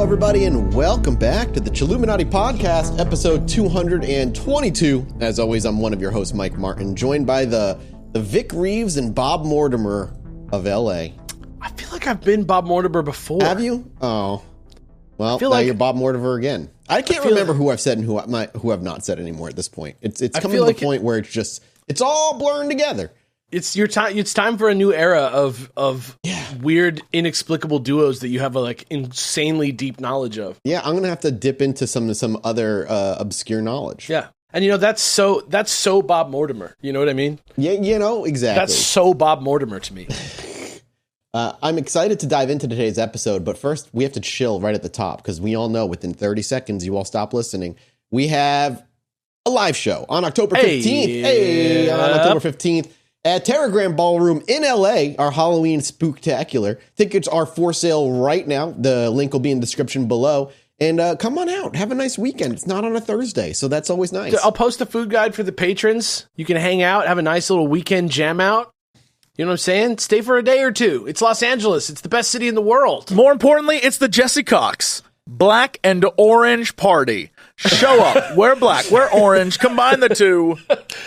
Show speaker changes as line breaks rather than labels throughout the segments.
everybody, and welcome back to the Chilluminati podcast, episode 222. As always, I'm one of your hosts, Mike Martin, joined by the Vic Reeves and Bob Mortimer of LA.
I feel like I've been Bob Mortimer before.
Have you? Oh, well, now you're Bob Mortimer again. I can't remember who I've said and who I've not said anymore at this point. It's coming to the point where it's all blurring together. It's your time. It's time for a new era of weird, inexplicable duos that you have a insanely deep knowledge of. Yeah, I'm gonna have to dip into some other obscure knowledge. Yeah, and that's so Bob Mortimer. You know what I mean? Yeah, exactly. That's so Bob Mortimer to me. I'm excited to dive into today's episode, but first we have to chill right at the top because we all know within 30 seconds you all stop listening. We have a live show on October 15th. On October 15th. At Terragram Ballroom in LA, our Halloween spooktacular. Tickets are for sale right now. The link will be in the description below. And come on out. Have a nice weekend. It's not on a Thursday, so that's always nice. I'll post a food guide for the patrons. You can hang out, have a nice little weekend jam out. You know what I'm saying? Stay for a day or two. It's Los Angeles. It's the best city in the world.
More importantly, it's the Jesse Cox Black and Orange Party. Show up. Wear black. Wear orange. Combine the two.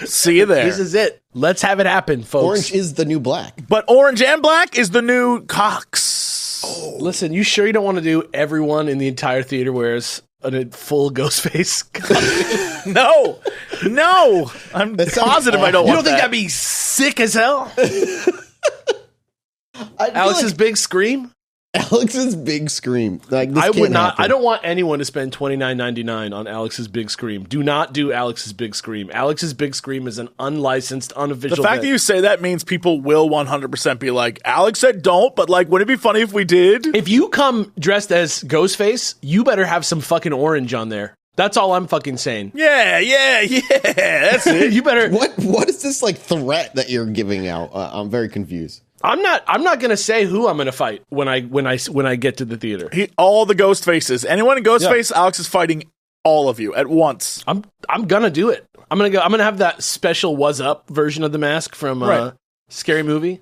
See you there.
This is it. Let's have it happen, folks.
Orange is the new black.
But orange and black is the new Cox.
Oh. Listen, you sure you don't want to do everyone in the entire theater wears a full ghost face?
No. I'm positive I don't want that.
You don't think that'd be sick as hell? Alex's big scream?
Alex's big scream.
I would not. Happen. I don't want anyone to spend $29.99 on Alex's big scream. Do not do Alex's big scream. Alex's big scream is an unlicensed, unofficial.
The fact that you say that means people will 100% be like, Alex said don't, but wouldn't it be funny if we did?
If you come dressed as Ghostface, you better have some fucking orange on there. That's all I'm fucking saying.
Yeah. That's it.
You better.
What is this threat that you're giving out? I'm very confused.
I'm not gonna say who I'm gonna fight when I get to the theater.
All the ghost faces. Anyone in Ghostface, yeah. Alex is fighting all of you at once.
I'm gonna do it. I'm gonna have that special "Was Up" version of the mask from Scary Movie.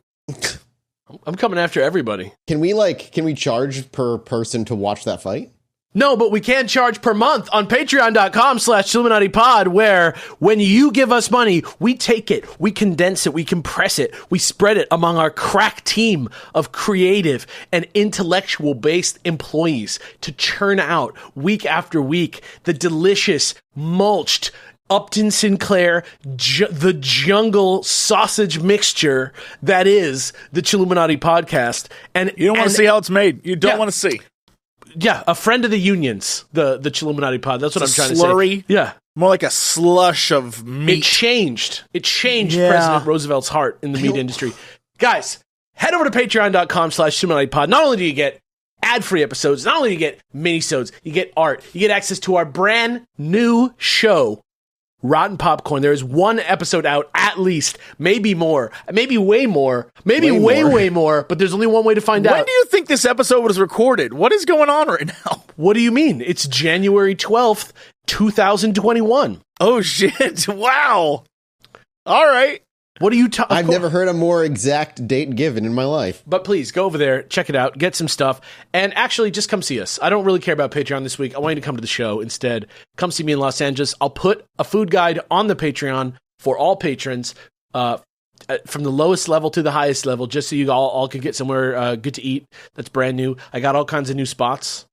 I'm coming after everybody.
Can we charge per person to watch that fight?
No, but we can charge per month on patreon.com/ChilluminatiPod, where when you give us money, we take it, we condense it, we compress it, we spread it among our crack team of creative and intellectual-based employees to churn out week after week the delicious, mulched, Upton Sinclair, the jungle sausage mixture that is the Chilluminati podcast. And
you don't want to see how it's made. You don't want to see.
Yeah, a friend of the unions, the Chilluminati pod. That's what I'm trying
slurry.
To say. Yeah.
More like a slush of meat.
It changed President Roosevelt's heart in the meat industry. Guys, head over to patreon.com/ChilluminatiPod. Not only do you get ad-free episodes, not only do you get mini-sodes, you get art, you get access to our brand new show, Rotten Popcorn. There is one episode out, at least, maybe more, maybe way more, maybe way more, but there's only one way to find out.
When do you think this episode was recorded? What is going on right now?
What do you mean? It's January 12th, 2021.
Oh, shit. Wow. All right.
What are you talking?
I've never heard a more exact date given in my life.
But please, go over there, check it out, get some stuff, and actually just come see us. I don't really care about Patreon this week. I want you to come to the show instead. Come see me in Los Angeles. I'll put a food guide on the Patreon for all patrons, from the lowest level to the highest level, just so you all could get somewhere good to eat that's brand new. I got all kinds of new spots.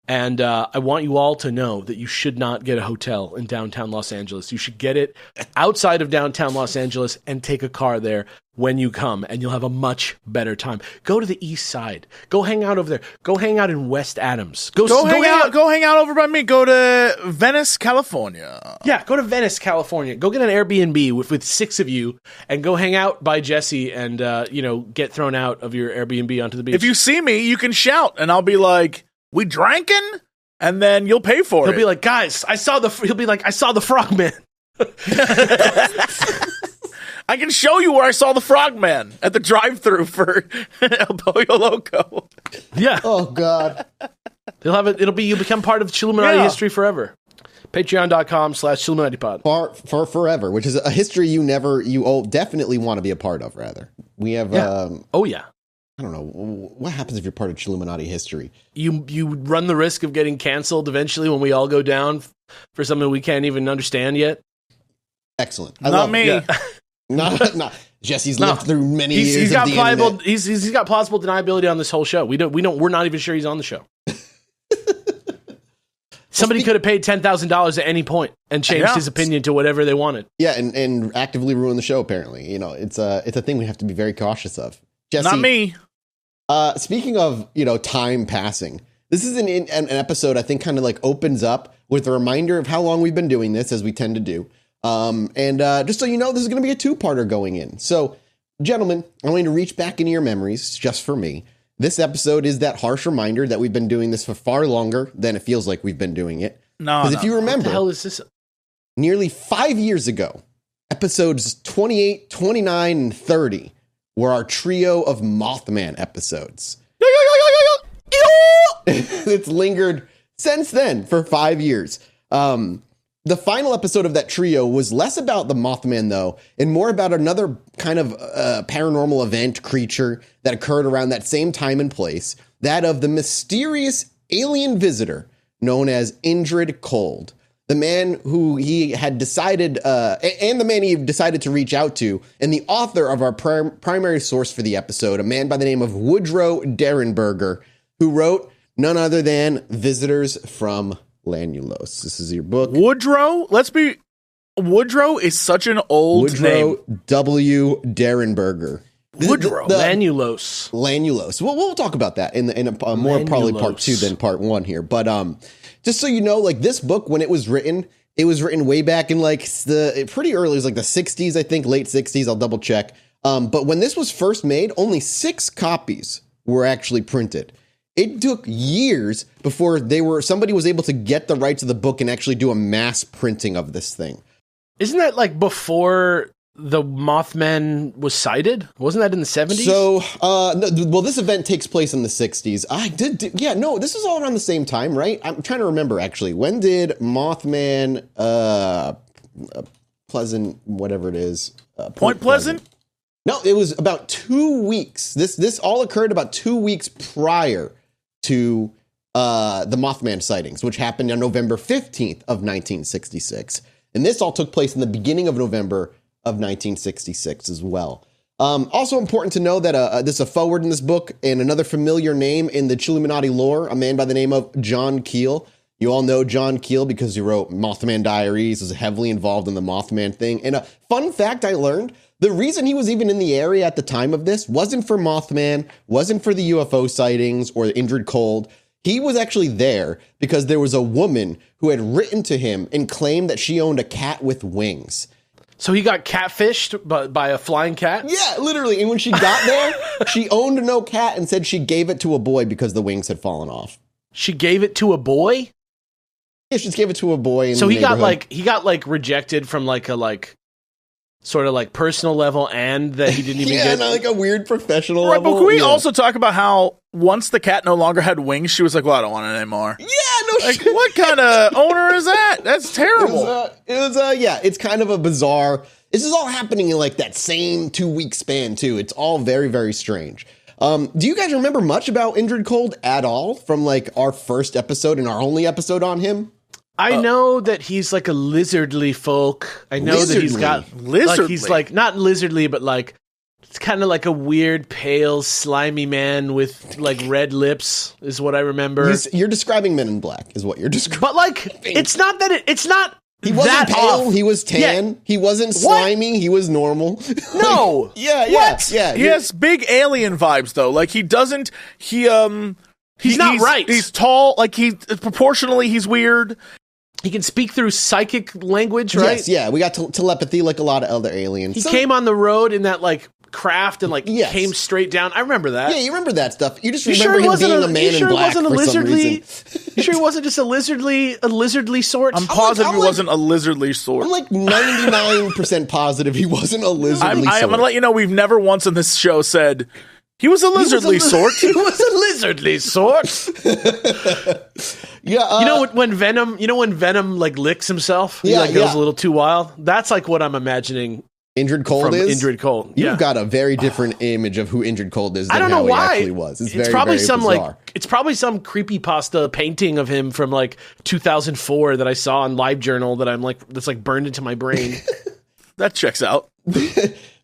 And I want you all to know that you should not get a hotel in downtown Los Angeles. You should get it outside of downtown Los Angeles and take a car there when you come, and you'll have a much better time. Go to the east side. Go hang out over there. Go hang out in West Adams.
Go hang out over by me. Go to Venice, California.
Yeah, go to Venice, California. Go get an Airbnb with 6 of you and go hang out by Jesse and get thrown out of your Airbnb onto the beach.
If you see me, you can shout, and I'll be like, "We drankin'?" And then you'll pay for it.
He'll be like, "Guys, He'll be like, "I saw the frogman."
I can show you where I saw the frogman at the drive-thru for El Pollo Loco.
Yeah.
Oh God.
You'll become part of Chilluminati history forever. Patreon.com/ChilluminatiPod.
For forever, which is a history you definitely want to be a part of, rather. We have,
Oh yeah.
I don't know. What happens if you're part of Chilluminati history?
You run the risk of getting canceled eventually when we all go down for something we can't even understand yet.
Excellent.
Not me.
Yeah. Not Jesse's lived through many years.
He's got plausible deniability on this whole show. We're not even sure he's on the show. Somebody could have paid $10,000 at any point and changed his opinion to whatever they wanted.
Yeah, and actively ruin the show. Apparently, it's a thing we have to be very cautious of. Jesse,
not me.
Speaking of time passing, this is an episode I think kind of like opens up with a reminder of how long we've been doing this, as we tend to do. And just so you know, this is going to be a two-parter going in. So, gentlemen, I'm going to reach back into your memories just for me. This episode is that harsh reminder that we've been doing this for far longer than it feels like we've been doing it. Because if you remember,
what the hell is this?
Nearly 5 years ago, episodes 28, 29, and 30 were our trio of Mothman episodes. It's lingered since then for 5 years. The final episode of that trio was less about the Mothman, though, and more about another kind of paranormal event creature that occurred around that same time and place, that of the mysterious alien visitor known as Indrid Cold, the man who he had decided, and the man he decided to reach out to, and the author of our primary source for the episode, a man by the name of Woodrow Derenberger, who wrote none other than Visitors from Lanulos. This is your book.
Woodrow is such an old name.
Woodrow W. Derenberger.
Woodrow. Lanulos.
Well, we'll talk about that in a more probably part 2 than part 1 here. But just so you know, like this book, when it was written way back in like pretty early. It was like the 60s, I think, late 60s. I'll double check. But when this was first made, only 6 copies were actually printed. It took years before somebody was able to get the rights of the book and actually do a mass printing of this thing.
Isn't that like before the Mothman was sighted? Wasn't that in the 70s?
So, this event takes place in the 60s. This is all around the same time, right? I'm trying to remember, actually. When did Mothman, Pleasant, whatever it is.
Point Pleasant?
No, it was about 2 weeks. This all occurred about 2 weeks prior to the Mothman sightings, which happened on November 15th of 1966. And this all took place in the beginning of November of 1966 as well. Also important to know that there's a foreword in this book and another familiar name in the Chilluminati lore, a man by the name of John Keel. You all know John Keel because he wrote Mothman Diaries, was heavily involved in the Mothman thing. And a fun fact I learned, the reason he was even in the area at the time of this wasn't for Mothman, wasn't for the UFO sightings or Indrid Cold. He was actually there because there was a woman who had written to him and claimed that she owned a cat with wings.
So he got catfished by a flying cat?
Yeah, literally. And when she got there, she owned no cat and said she gave it to a boy because the wings had fallen off.
She gave it to a boy?
Yeah, she just gave it to a boy.
So he got rejected from sort of like personal level, and that he didn't even get
like a weird professional level.
But can we also talk about how once the cat no longer had wings, she was like, well, I don't want it anymore.
Yeah, no shit.
What kind of owner is that? That's terrible.
It's kind of a bizarre. This is all happening in like that same 2 week span too. It's all very, very strange. Do you guys remember much about Indrid Cold at all from like our first episode and our only episode on him?
I know that he's like a lizardly folk. I know that he's got lizardly. Like he's like not lizardly, but like it's kind of like a weird, pale, slimy man with like red lips, is what I remember.
You're describing Men in Black, is what you're describing.
But like, it's not that it's not.
He wasn't pale.
Off.
He was tan. Yeah. He wasn't slimy. What? He was normal.
No.
What?
Yeah. He has big alien vibes though. Like he doesn't. He's
not right.
He's tall. Like proportionally, he's weird.
He can speak through psychic language, right?
Yes, yeah. We got telepathy like a lot of other aliens.
He came on the road in that like craft and like came straight down. I remember that.
Yeah, you remember that stuff. You just remember him being a man in black for some reason.
You sure he wasn't just a lizardly sort?
I'm positive he wasn't a lizardly sort.
I'm like 99% positive he wasn't a lizardly sort.
I'm going to let you know we've never once in this show said he was a lizardly sort.
He was a lizardly sort.
Yeah,
you know when Venom like licks himself, he goes a little too wild. That's like what I'm imagining
Indrid Cold is?
Indrid Cold.
You've got a very different image of who Indrid Cold is than
I don't know
how
why.
he actually was. It's very,
probably
very
some
bizarre.
it's probably some creepypasta painting of him from like 2004 that I saw on LiveJournal that that's like burned into my brain.
That checks out.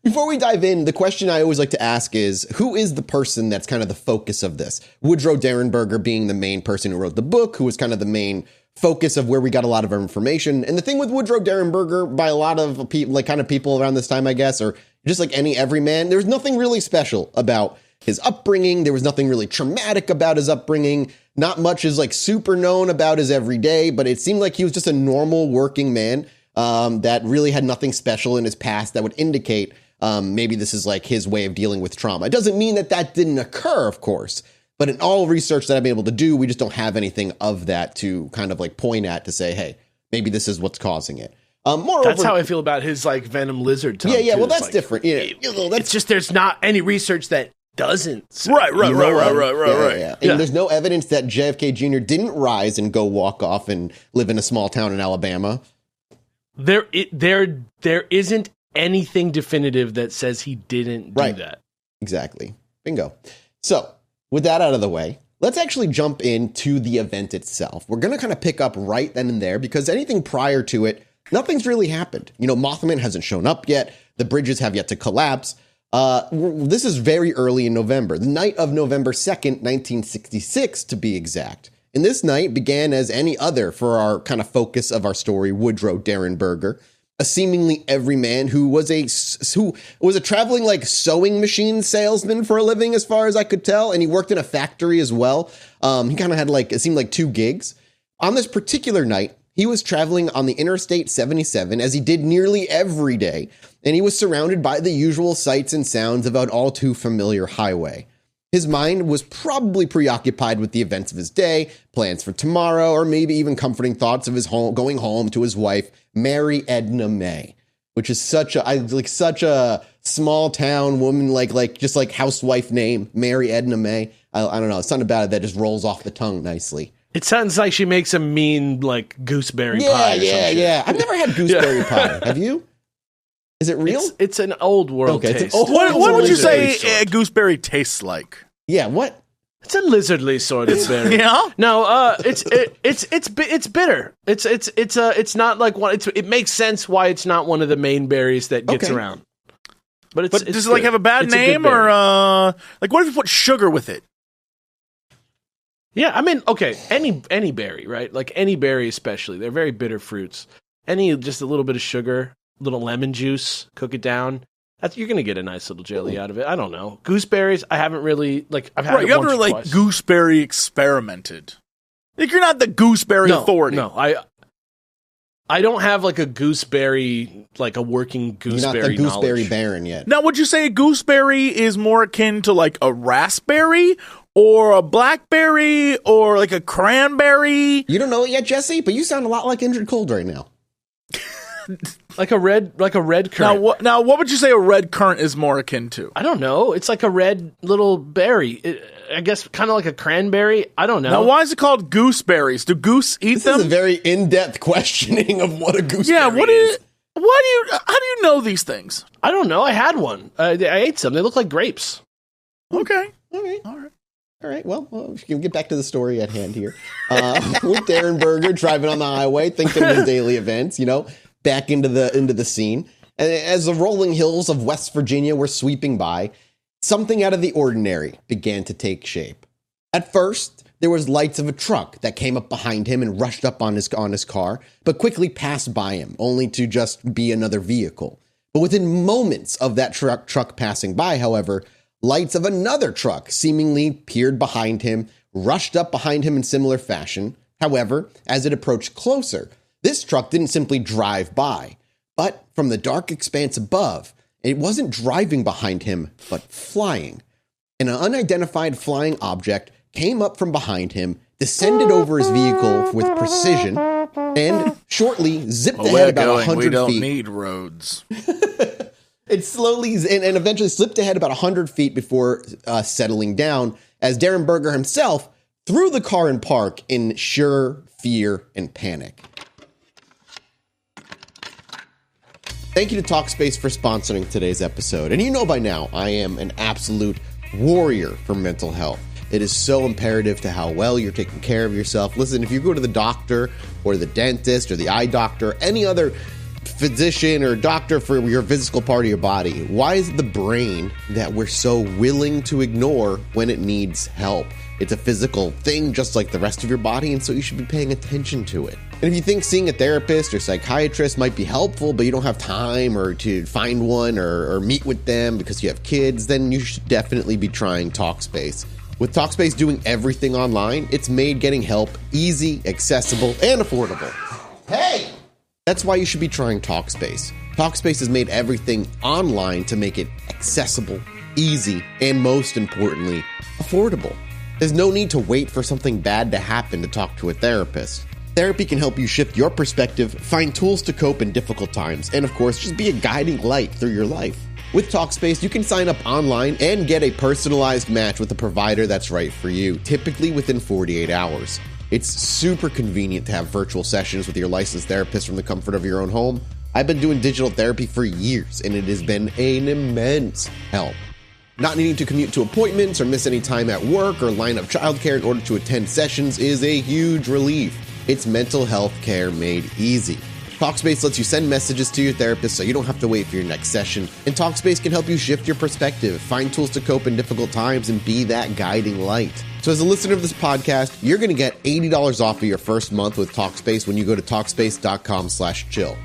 Before we dive in, the question I always like to ask is, who is the person that's kind of the focus of this? Woodrow Derenberger being the main person who wrote the book, who was kind of the main focus of where we got a lot of our information. And the thing with Woodrow Derenberger, by a lot of people, like kind of people around this time, I guess, or just like any everyman, there's nothing really special about his upbringing. There was nothing really traumatic about his upbringing. Not much is like super known about his everyday, but it seemed like he was just a normal working man that really had nothing special in his past that would indicate maybe this is like his way of dealing with trauma. It doesn't mean that didn't occur, of course. But in all research that I've been able to do, we just don't have anything of that to kind of like point at to say, hey, maybe this is what's causing it. Moreover,
that's how I feel about his like venom lizard tongue.
Yeah,
too.
well, that's like, different. Yeah,
it's just there's not any research that doesn't.
Right.
Yeah. And there's no evidence that JFK Jr. didn't rise and go walk off and live in a small town in Alabama.
There isn't anything definitive that says he didn't do that.
Exactly. Bingo. So, with that out of the way, let's actually jump into the event itself. We're going to kind of pick up right then and there because anything prior to it, nothing's really happened. You know, Mothman hasn't shown up yet. The bridges have yet to collapse. This is very early in November, the night of November 2nd, 1966, to be exact. And this night began as any other for our kind of focus of our story, Woodrow Derenberger, a seemingly everyman who was a traveling like sewing machine salesman for a living, as far as I could tell, and he worked in a factory as well. He kind of had like, it seemed like 2 gigs. On this particular night, he was traveling on the Interstate 77, as he did nearly every day, and he was surrounded by the usual sights and sounds of an all too familiar highway. His mind was probably preoccupied with the events of his day, plans for tomorrow, or maybe even comforting thoughts of his going home to his wife, Mary Edna May, which is such a small town woman, just like housewife name, Mary Edna May. I don't know, something about it that just rolls off the tongue nicely.
It sounds like she makes a mean like gooseberry pie.
Yeah. I've never had gooseberry pie. Have you? Is it real?
It's an old world taste.
What would you say a gooseberry tastes like?
Yeah, what?
It's a lizardly sort of berry.
Yeah.
No, it's bitter. It's not like one. It makes sense why it's not one of the main berries that gets around. But
does it like have a bad name or like what if you put sugar with it?
Yeah, I mean, okay, any berry, right? Like any berry, especially, they're very bitter fruits. Just a little bit of sugar. Little lemon juice, cook it down. You're gonna get a nice little jelly out of it. I don't know. Gooseberries, I haven't really I've had it
you
once
haven't
or
twice. Gooseberry experimented. Like you're not the gooseberry authority.
No, I don't have like a gooseberry, like a working gooseberry.
You're not the gooseberry
knowledge.
baron yet.
Now, would you say a gooseberry is more akin to like a raspberry or a blackberry or like a cranberry?
You don't know it yet, Jesse, but you sound a lot like Indrid Cold right now.
like a red currant.
Now, what would you say a red currant is more akin to?
I don't know. It's like a red little berry. I guess kind of like a cranberry. I don't know.
Now, why is it called gooseberries? Do goose eat them?
This is a very in-depth questioning of what a gooseberry is.
How do you know these things?
I don't know. I had one. I ate some. They look like grapes.
Okay.
All right. Well, we can get back to the story at hand here. With Derenberger driving on the highway, thinking of his daily events, back into the scene. And as the rolling hills of West Virginia were sweeping by, something out of the ordinary began to take shape. At first, there was lights of a truck that came up behind him and rushed up on his car, but quickly passed by him, only to just be another vehicle. But within moments of that truck passing by, however, lights of another truck seemingly peered behind him, rushed up behind him in similar fashion. However, as it approached closer, this truck didn't simply drive by, but from the dark expanse above, it wasn't driving behind him, but flying. An unidentified flying object came up from behind him, descended over his vehicle with precision, and shortly zipped ahead about 100 feet.
We don't need roads.
It slowly and eventually slipped ahead about 100 feet before settling down, as Derenberger himself threw the car in park in sheer fear and panic. Thank you to Talkspace for sponsoring today's episode. And you know by now, I am an absolute warrior for mental health. It is so imperative to how well you're taking care of yourself. Listen, if you go to the doctor or the dentist or the eye doctor, any other physician or doctor for your physical part of your body, why is it the brain that we're so willing to ignore when it needs help? It's a physical thing just like the rest of your body, and so you should be paying attention to it. And if you think seeing a therapist or psychiatrist might be helpful, but you don't have time or to find one or meet with them because you have kids, then you should definitely be trying Talkspace. With Talkspace doing everything online, it's made getting help easy, accessible, and affordable. Hey! That's why you should be trying Talkspace. Talkspace has made everything online to make it accessible, easy, and most importantly, affordable. There's no need to wait for something bad to happen to talk to a therapist. Therapy can help you shift your perspective, find tools to cope in difficult times, and of course, just be a guiding light through your life. With Talkspace, you can sign up online and get a personalized match with a provider that's right for you, typically within 48 hours. It's super convenient to have virtual sessions with your licensed therapist from the comfort of your own home. I've been doing digital therapy for years, and it has been an immense help. Not needing to commute to appointments or miss any time at work or line up childcare in order to attend sessions is a huge relief. It's mental health care made easy. Talkspace lets you send messages to your therapist so you don't have to wait for your next session, and Talkspace can help you shift your perspective, find tools to cope in difficult times, and be that guiding light. So as a listener of this podcast, you're going to get $80 off of your first month with Talkspace when you go to Talkspace.com/chill.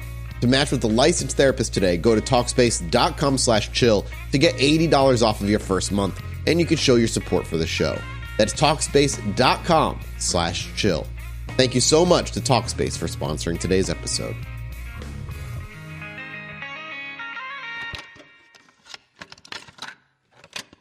To match with a licensed therapist today, go to Talkspace.com/chill to get $80 off of your first month, and you can show your support for the show. That's Talkspace.com/chill. Thank you so much to Talkspace for sponsoring today's episode.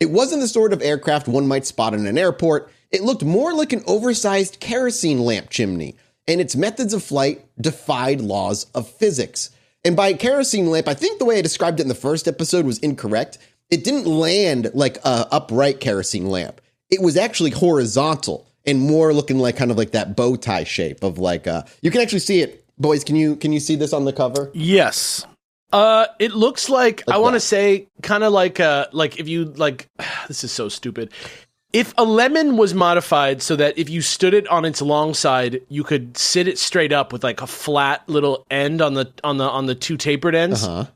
It wasn't the sort of aircraft one might spot in an airport. It looked more like an oversized kerosene lamp chimney, and its methods of flight defied laws of physics. And by kerosene lamp, I think the way I described it in the first episode was incorrect. It didn't land like a upright kerosene lamp. It was actually horizontal and more looking like kind of like that bow tie shape of like you can actually see it. Boys, can you see this on the cover?
Yes.
It looks like I want to say kind of like if you like this is so stupid. If a lemon was modified so that if you stood it on its long side, you could sit it straight up with like a flat little end on the two tapered ends. Uh-huh.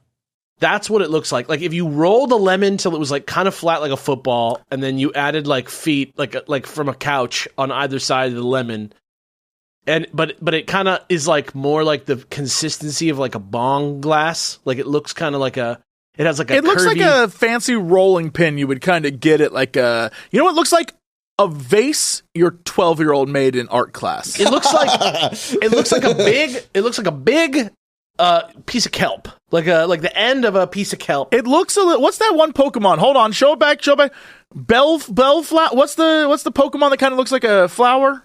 That's what it looks like. Like if you rolled a lemon till it was like kind of flat like a football, and then you added like feet like from a couch on either side of the lemon, but it kind of is like more like the consistency of like a bong glass. Like it looks kind of like it has like a. It looks
like a fancy rolling pin. You would kind of get it like a. You know what it looks like? A vase your 12-year-old made in art class.
It looks like a big piece of kelp, like the end of a piece of kelp.
It looks a little. What's that one Pokemon? Hold on, show it back. Bellflower. What's the Pokemon that kind of looks like a flower?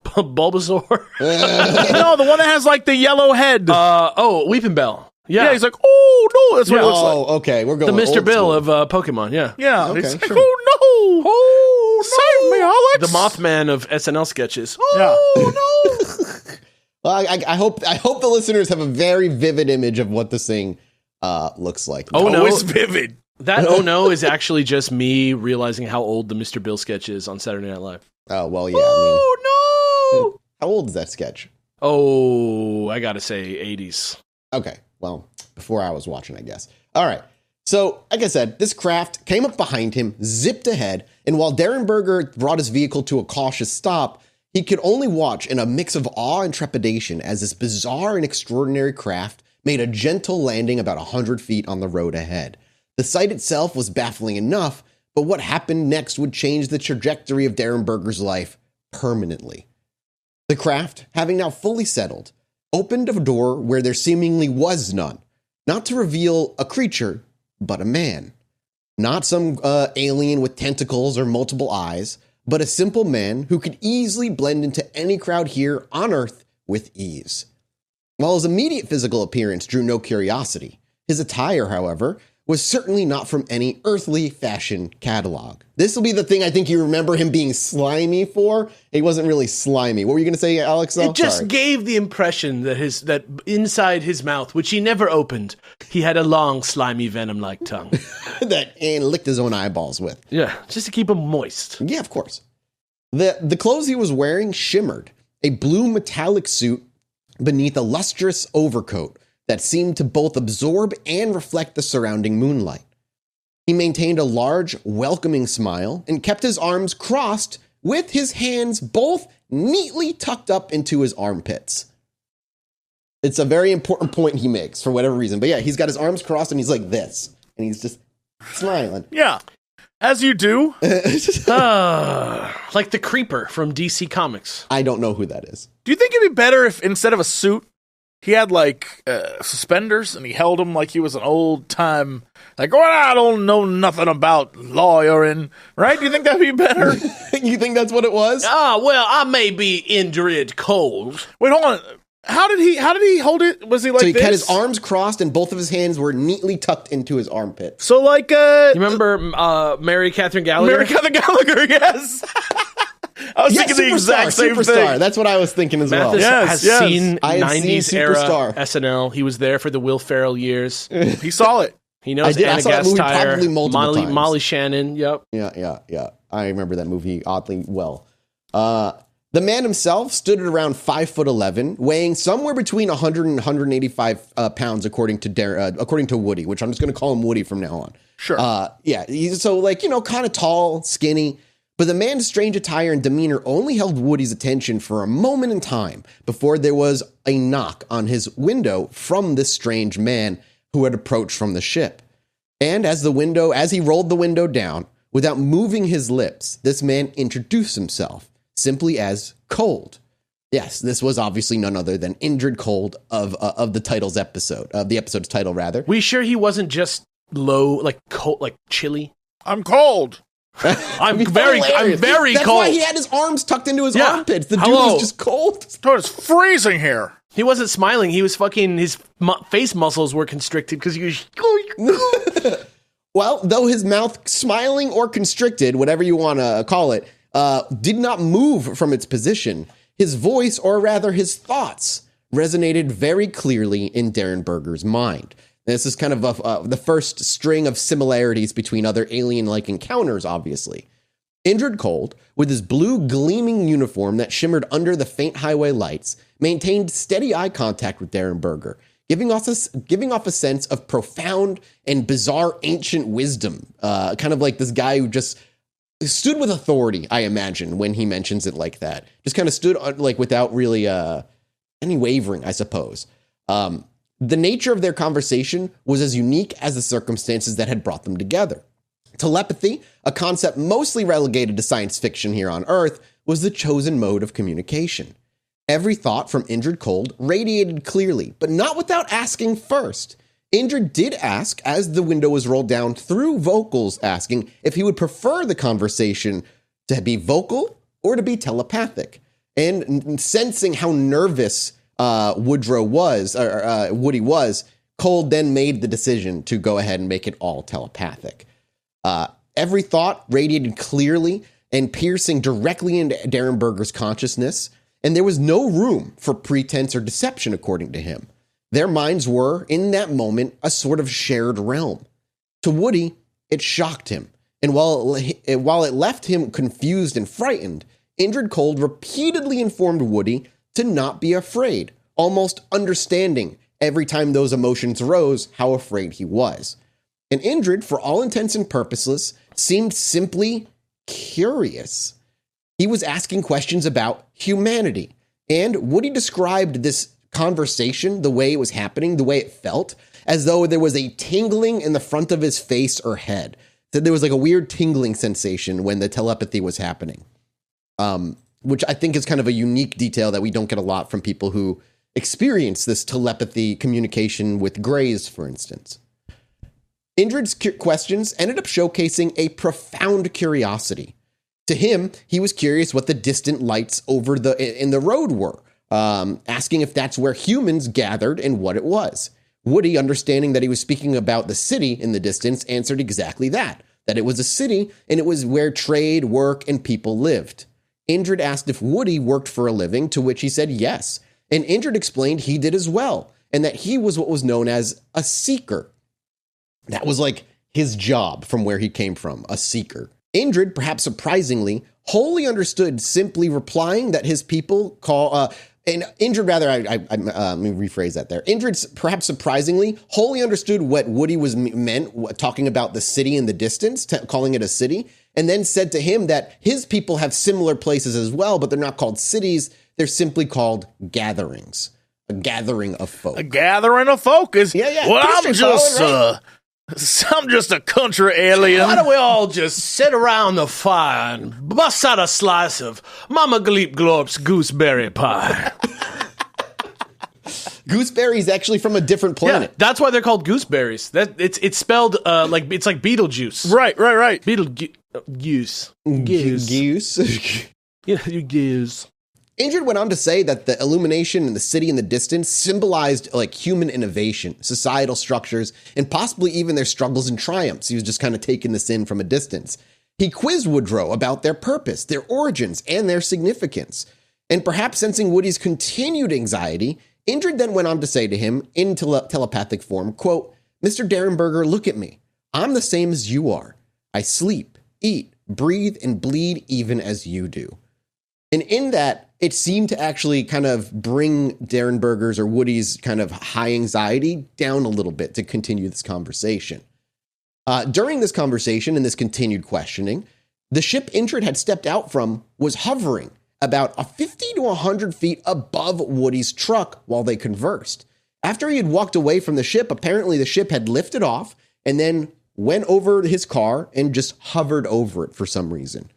Bulbasaur.
No, the one that has like the yellow head.
Weeping Bell. Yeah,
he's like, oh no, that's what it looks like.
Oh, okay, we're going
the Mr. Bill
school.
of Pokemon. Yeah,
okay,
it's
like, sure. Oh no, save me, Alex.
The Mothman of SNL sketches.
Oh
no. Well, I hope the listeners have a very vivid image of what this thing looks like.
Oh no,
it's vivid.
That oh no is actually just me realizing how old the Mr. Bill sketch is on Saturday Night Live.
Oh well, yeah.
Oh
no. How old is that sketch?
Oh, I gotta say 80s.
Okay, well, before I was watching, I guess. All right. So, like I said, this craft came up behind him, zipped ahead, and while Derenberger brought his vehicle to a cautious stop, he could only watch in a mix of awe and trepidation as this bizarre and extraordinary craft made a gentle landing about 100 feet on the road ahead. The sight itself was baffling enough, but what happened next would change the trajectory of Derenberger's life permanently. The craft, having now fully settled, opened a door where there seemingly was none, not to reveal a creature, but a man. Not some alien with tentacles or multiple eyes, but a simple man who could easily blend into any crowd here on Earth with ease. While his immediate physical appearance drew no curiosity, his attire, however, was certainly not from any earthly fashion catalog. This will be the thing I think you remember him being slimy for. He wasn't really slimy. What were you going to say, Alex?
It just gave the impression that inside his mouth, which he never opened, he had a long, slimy, venom-like tongue.
and licked his own eyeballs with.
Yeah, just to keep him moist.
Yeah, of course. The clothes he was wearing shimmered. A blue metallic suit beneath a lustrous overcoat that seemed to both absorb and reflect the surrounding moonlight. He maintained a large, welcoming smile and kept his arms crossed with his hands both neatly tucked up into his armpits. It's a very important point he makes for whatever reason. But yeah, he's got his arms crossed and he's like this. And he's just smiling.
Yeah, as you do.
Like the Creeper from DC Comics.
I don't know who that is.
Do you think it'd be better if instead of a suit, he had like suspenders and he held them like he was an old time, like, well, I don't know nothing about lawyering, right? Do you think that'd be better?
You think that's what it was?
Well, I may be Indrid cold.
Wait, hold on. How did he hold it? Was he like this?
So he had his arms crossed and both of his hands were neatly tucked into his armpit.
So like,
you remember Mary Catherine Gallagher?
Mary Catherine Gallagher, yes. I was thinking the exact same thing.
That's what I was thinking as well.
Mathis has seen 90s era
Superstar.
SNL. He was there for the Will Ferrell years.
He saw it.
He knows Anna Gasteyer, Molly Shannon. Yep.
Yeah. I remember that movie oddly well. The man himself stood at around 5'11", weighing somewhere between 100 and 185 pounds, according to Woody, which I'm just going to call him Woody from now on.
Sure.
Yeah. He's so kind of tall, skinny. But the man's strange attire and demeanor only held Woody's attention for a moment in time before there was a knock on his window from this strange man who had approached from the ship. And as he rolled the window down, without moving his lips, this man introduced himself simply as Cold. Yes, this was obviously none other than Indrid Cold of the episode's title, rather.
We sure he wasn't just low, like cold, like chilly?
I'm cold.
I'm very cold.
That's why he had his arms tucked into his armpits. The dude was just cold.
It's freezing here.
He wasn't smiling. He was fucking, his face muscles were constricted because he was...
Well, though his mouth smiling or constricted, whatever you want to call it, did not move from its position, his voice, or rather his thoughts, resonated very clearly in Derenberger's mind. This is kind of the first string of similarities between other alien-like encounters, obviously. Indrid Cold, with his blue gleaming uniform that shimmered under the faint highway lights, maintained steady eye contact with Derenberger, giving off a sense of profound and bizarre ancient wisdom, kind of like this guy who just stood with authority, I imagine, when he mentions it like that. Just kind of stood like without really any wavering, I suppose. The nature of their conversation was as unique as the circumstances that had brought them together. Telepathy, a concept mostly relegated to science fiction here on Earth, was the chosen mode of communication. Every thought from Indrid Cold radiated clearly, but not without asking first. Indrid did ask, as the window was rolled down, through vocals asking if he would prefer the conversation to be vocal or to be telepathic. And sensing how nervous Woody was, Cold then made the decision to go ahead and make it all telepathic. Every thought radiated clearly and piercing directly into Derenberger's consciousness, and there was no room for pretense or deception, according to him. Their minds were, in that moment, a sort of shared realm. To Woody, it shocked him, and while it left him confused and frightened, Indrid Cold repeatedly informed Woody to not be afraid, almost understanding every time those emotions rose how afraid he was. And Indrid, for all intents and purposes, seemed simply curious. He was asking questions about humanity, and Woody described this conversation, the way it was happening, the way it felt, as though there was a tingling in the front of his face or head. That there was like a weird tingling sensation when the telepathy was happening. Which I think is kind of a unique detail that we don't get a lot from people who experience this telepathy communication with Greys, for instance. Indrid's questions ended up showcasing a profound curiosity. To him, he was curious what the distant lights in the road were, asking if that's where humans gathered and what it was. Woody, understanding that he was speaking about the city in the distance, answered exactly that it was a city and it was where trade, work, and people lived. Indrid asked if Woody worked for a living, to which he said yes. And Indrid explained he did as well, and that he was what was known as a seeker. That was like his job from where he came from, a seeker. Indrid, perhaps surprisingly, wholly understood, simply replying that his people and Indrid, let me rephrase that there. Indrid, perhaps surprisingly, wholly understood what Woody was meant, talking about the city in the distance, calling it a city, and then said to him that his people have similar places as well, but they're not called cities. They're simply called gatherings. A gathering of folk.
A gathering of folk is,
yeah.
Well, I'm just a country alien.
Why don't we all just sit around the fire and bust out a slice of Mama Gleep Glorp's gooseberry pie?
Gooseberry is actually from a different planet.
Yeah, that's why they're called gooseberries. It's spelled like Beetlejuice.
Right.
Goose.
Yeah,
you goose.
Indrid went on to say that the illumination and the city in the distance symbolized like human innovation, societal structures, and possibly even their struggles and triumphs. He was just kind of taking this in from a distance. He quizzed Woodrow about their purpose, their origins, and their significance. And perhaps sensing Woody's continued anxiety, Indrid then went on to say to him in telepathic form, quote, "Mr. Derenberger, look at me. I'm the same as you are. I sleep, eat, breathe, and bleed even as you do." And in that, it seemed to actually kind of bring Derenberger's or Woody's kind of high anxiety down a little bit to continue this conversation. During this conversation and this continued questioning, the ship Indrid had stepped out from was hovering about 50 to 100 feet above Woody's truck while they conversed. After he had walked away from the ship, apparently the ship had lifted off and then went over his car and just hovered over it for some reason.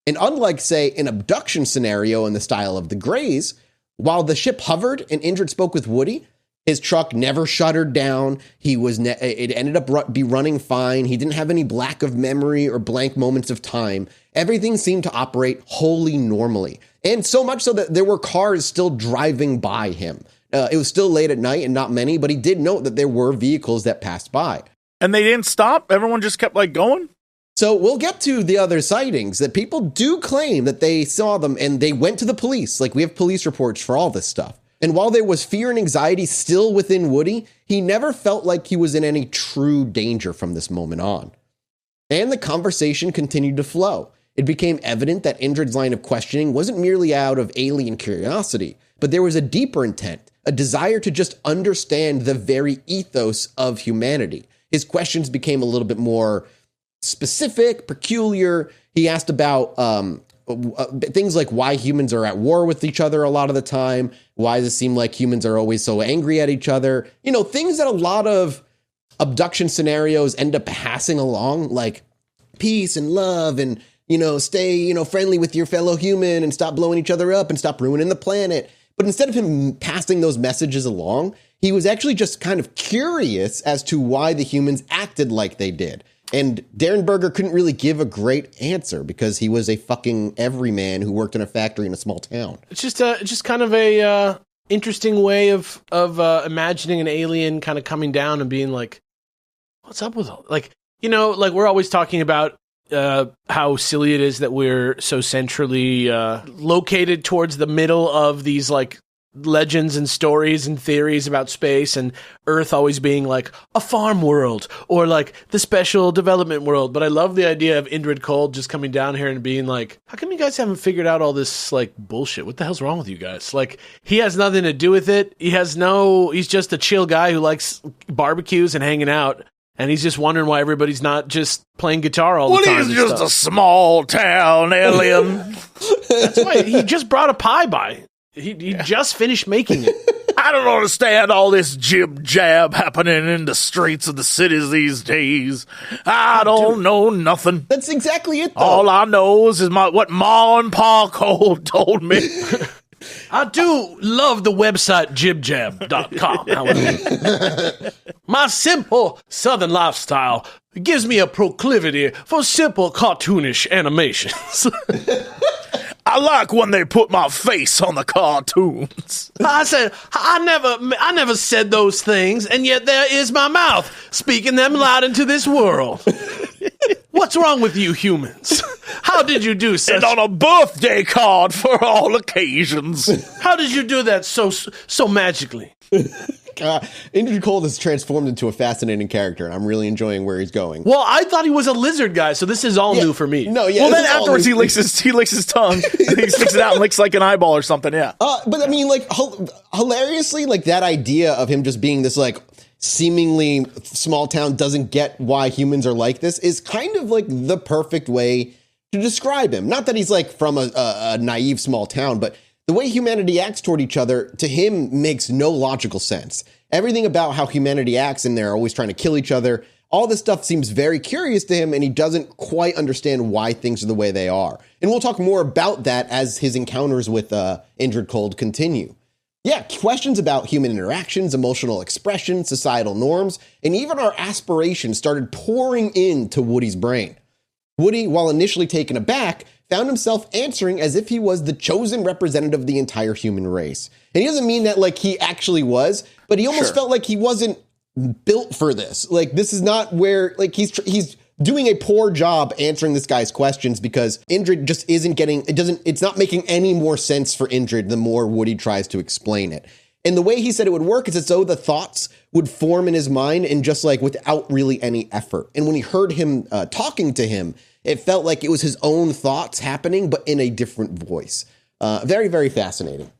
And unlike, say, an abduction scenario in the style of the Greys, while the ship hovered and Indrid spoke with Woody, his truck never shuttered down. It ended up be running fine. He didn't have any lack of memory or blank moments of time. Everything seemed to operate wholly normally. And so much so that there were cars still driving by him. It was still late at night and not many, but he did note that there were vehicles that passed by.
And they didn't stop? Everyone just kept going?
So we'll get to the other sightings that people do claim that they saw them and they went to the police. Like, we have police reports for all this stuff. And while there was fear and anxiety still within Woody, he never felt like he was in any true danger from this moment on. And the conversation continued to flow. It became evident that Indrid's line of questioning wasn't merely out of alien curiosity, but there was a deeper intent, a desire to just understand the very ethos of humanity. His questions became a little bit more specific, peculiar. He asked about things like why humans are at war with each other a lot of the time. Why does it seem like humans are always so angry at each other? You know, things that a lot of abduction scenarios end up passing along, like peace and love and, stay, friendly with your fellow human and stop blowing each other up and stop ruining the planet. But instead of him passing those messages along, he was actually just kind of curious as to why the humans acted like they did. And Derenberger couldn't really give a great answer because he was a fucking everyman who worked in a factory in a small town.
It's just kind of a interesting way of imagining an alien kind of coming down and being like, "What's up with all?" Like we're always talking about how silly it is that we're so centrally located towards the middle of these like legends and stories and theories about space, and Earth always being like a farm world or like the special development world. But I love the idea of Indrid Cold just coming down here and being like, how come you guys haven't figured out all this like bullshit? What the hell's wrong with you guys? Like, he has nothing to do with it. He's just a chill guy who likes barbecues and hanging out. And he's just wondering why everybody's not just playing guitar all the time.
Well, he's just a small town alien.
That's why he just brought a pie by. He just finished making it.
I don't understand all this jib-jab happening in the streets of the cities these days. I don't know nothing.
That's exactly it, though.
All I know is what Ma and Pa Cole told me.
I do love the website jibjab.com, however. My simple Southern lifestyle gives me a proclivity for simple cartoonish animations.
I like when they put my face on the cartoons.
I said, I never said those things, and yet there is my mouth speaking them loud into this world. What's wrong with you humans? How did you do such?
And on a birthday card for all occasions.
How did you do that so magically?
Indrid Cold has transformed into a fascinating character, and I'm really enjoying where he's going.
Well, I thought he was a lizard guy, so this is all new for me.
No, yeah.
Well, then afterwards he licks his tongue, and he sticks it out and licks like an eyeball or something. Yeah.
But I mean, like hilariously, like that idea of him just being this like seemingly small town doesn't get why humans are like this is kind of like the perfect way to describe him. Not that he's like from a naive small town, but the way humanity acts toward each other, to him, makes no logical sense. Everything about how humanity acts, and they're always trying to kill each other, all this stuff seems very curious to him, and he doesn't quite understand why things are the way they are. And we'll talk more about that as his encounters with Indrid Cold continue. Yeah, questions about human interactions, emotional expression, societal norms, and even our aspirations started pouring into Woody's brain. Woody, while initially taken aback, found himself answering as if he was the chosen representative of the entire human race. And he doesn't mean that like he actually was, but he almost felt like he wasn't built for this. Like this is not where, like he's doing a poor job answering this guy's questions because Indrid just isn't getting, it's not making any more sense for Indrid the more Woody tries to explain it. And the way he said it would work is as though the thoughts would form in his mind and just like without really any effort. And when he heard him talking to him, it felt like it was his own thoughts happening, but in a different voice. Very, very fascinating.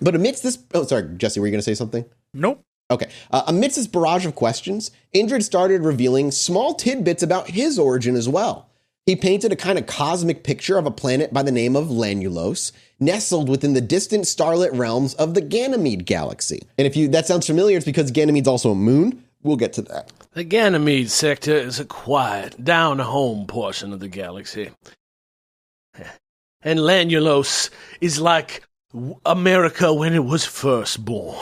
But amidst this, oh, sorry, Jesse, were you going to say something?
Nope.
Okay. Amidst this barrage of questions, Indrid started revealing small tidbits about his origin as well. He painted a kind of cosmic picture of a planet by the name of Lanulos, nestled within the distant starlit realms of the Ganymede galaxy. And if that sounds familiar, it's because Ganymede's also a moon. We'll get to that.
The Ganymede sector is a quiet, down-home portion of the galaxy. And Lanulos is like America when it was first born.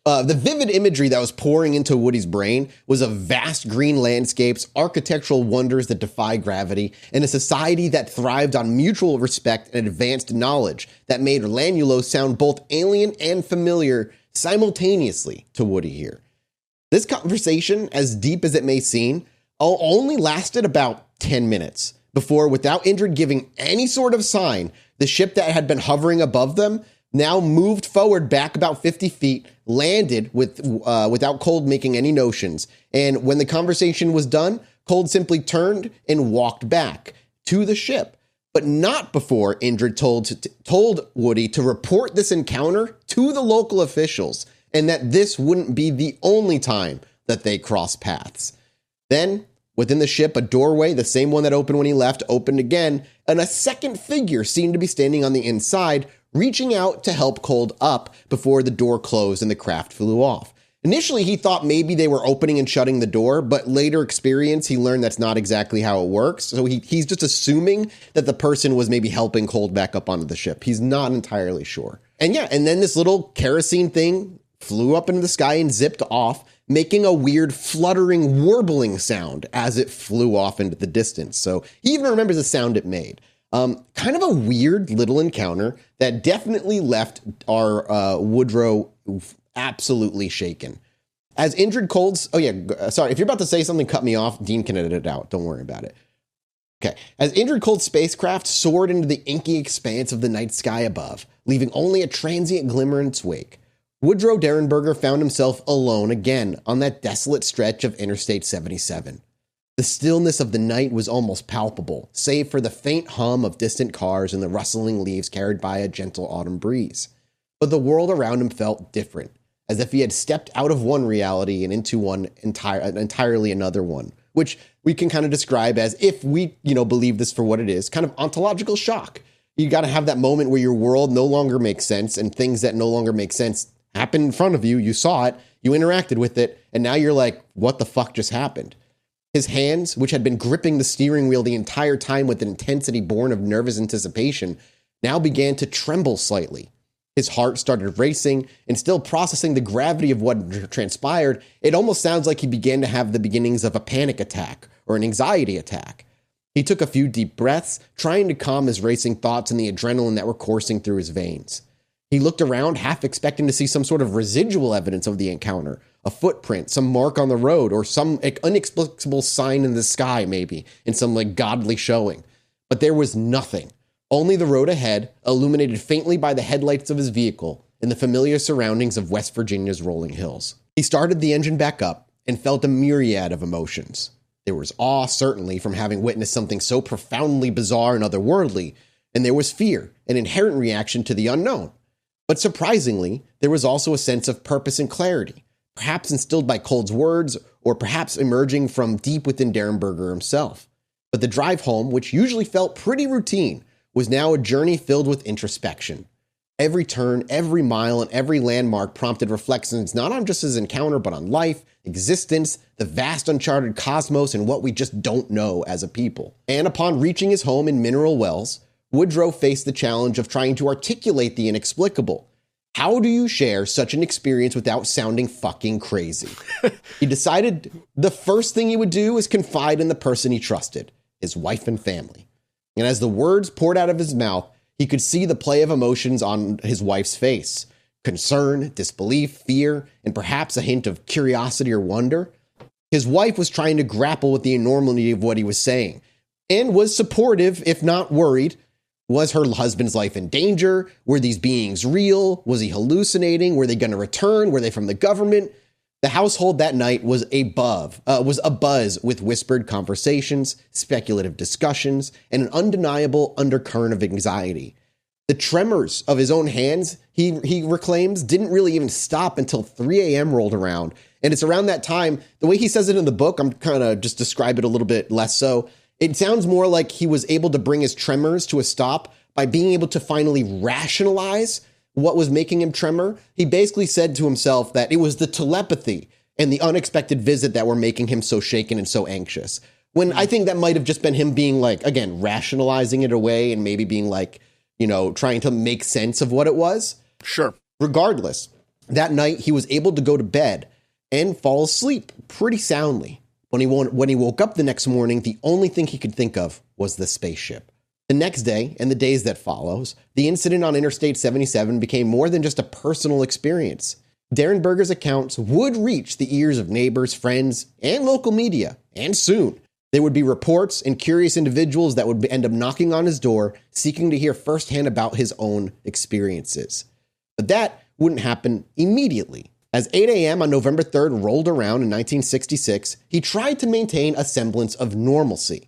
The vivid imagery that was pouring into Woody's brain was of vast green landscapes, architectural wonders that defy gravity, and a society that thrived on mutual respect and advanced knowledge that made Lanulos sound both alien and familiar simultaneously to Woody here. This conversation, as deep as it may seem, only lasted about 10 minutes before, without Indrid giving any sort of sign, the ship that had been hovering above them now moved forward back about 50 feet, landed without Cold making any notions. And when the conversation was done, Cold simply turned and walked back to the ship, but not before Indrid told Woody to report this encounter to the local officials and that this wouldn't be the only time that they crossed paths. Then, within the ship, a doorway, the same one that opened when he left, opened again, and a second figure seemed to be standing on the inside, reaching out to help Cold up before the door closed and the craft flew off. Initially, he thought maybe they were opening and shutting the door, but later experience, he learned that's not exactly how it works. So he's just assuming that the person was maybe helping Cold back up onto the ship. He's not entirely sure. And yeah, and then this little kerosene thing flew up into the sky and zipped off, making a weird fluttering, warbling sound as it flew off into the distance. So he even remembers the sound it made. Kind of a weird little encounter that definitely left our Woodrow absolutely shaken. As Indrid Cold's, sorry, if you're about to say something, cut me off. Dean can edit it out. Don't worry about it. Okay. As Indrid Cold's spacecraft soared into the inky expanse of the night sky above, leaving only a transient glimmer in its wake, Woodrow Derenberger found himself alone again on that desolate stretch of Interstate 77. The stillness of the night was almost palpable, save for the faint hum of distant cars and the rustling leaves carried by a gentle autumn breeze. But the world around him felt different, as if he had stepped out of one reality and into entirely another one, which we can kind of describe as, if we, believe this for what it is, kind of ontological shock. You got to have that moment where your world no longer makes sense and things that no longer make sense happen in front of you. You saw it, you interacted with it, and now you're like, what the fuck just happened? His hands, which had been gripping the steering wheel the entire time with an intensity born of nervous anticipation, now began to tremble slightly. His heart started racing, and still processing the gravity of what transpired, it almost sounds like he began to have the beginnings of a panic attack or an anxiety attack. He took a few deep breaths, trying to calm his racing thoughts and the adrenaline that were coursing through his veins. He looked around, half expecting to see some sort of residual evidence of the encounter, a footprint, some mark on the road, or some inexplicable sign in the sky, maybe, in some godly showing. But there was nothing. Only the road ahead, illuminated faintly by the headlights of his vehicle, in the familiar surroundings of West Virginia's rolling hills. He started the engine back up and felt a myriad of emotions. There was awe, certainly, from having witnessed something so profoundly bizarre and otherworldly, and there was fear, an inherent reaction to the unknown. But surprisingly, there was also a sense of purpose and clarity, perhaps instilled by Cold's words, or perhaps emerging from deep within Derenberger himself. But the drive home, which usually felt pretty routine, was now a journey filled with introspection. Every turn, every mile, and every landmark prompted reflections not on just his encounter, but on life, existence, the vast uncharted cosmos, and what we just don't know as a people. And upon reaching his home in Mineral Wells, Woodrow faced the challenge of trying to articulate the inexplicable. How do you share such an experience without sounding fucking crazy? He decided the first thing he would do is confide in the person he trusted, his wife and family. And as the words poured out of his mouth, he could see the play of emotions on his wife's face. Concern, disbelief, fear, and perhaps a hint of curiosity or wonder. His wife was trying to grapple with the enormity of what he was saying, and was supportive, if not worried. Was her husband's life in danger? Were these beings real? Was he hallucinating? Were they going to return? Were they from the government? The household that night was abuzz with whispered conversations, speculative discussions, and an undeniable undercurrent of anxiety. The tremors of his own hands, he reclaims, didn't really even stop until 3 a.m. rolled around. And it's around that time, the way he says it in the book, I'm kind of just describe it a little bit less so. It sounds more like he was able to bring his tremors to a stop by being able to finally rationalize what was making him tremor. He basically said to himself that it was the telepathy and the unexpected visit that were making him so shaken and so anxious. When I think that might have just been him being again, rationalizing it away and maybe being trying to make sense of what it was.
Sure.
Regardless, that night he was able to go to bed and fall asleep pretty soundly. When he woke up the next morning, the only thing he could think of was the spaceship. The next day, and the days that follows, the incident on Interstate 77 became more than just a personal experience. Derenberger's accounts would reach the ears of neighbors, friends, and local media, and soon. There would be reports and curious individuals that would end up knocking on his door, seeking to hear firsthand about his own experiences. But that wouldn't happen immediately. As 8 a.m. on November 3rd rolled around in 1966, he tried to maintain a semblance of normalcy.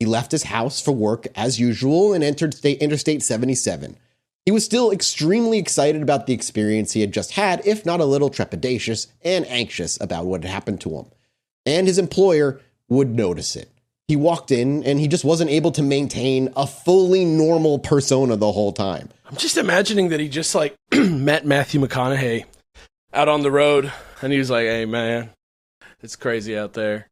He left his house for work as usual and entered Interstate 77. He was still extremely excited about the experience he had just had, if not a little trepidatious and anxious about what had happened to him. And his employer would notice it. He walked in and he just wasn't able to maintain a fully normal persona the whole time.
I'm just imagining that he just met Matthew McConaughey out on the road, and he was like, "Hey man, it's crazy out there.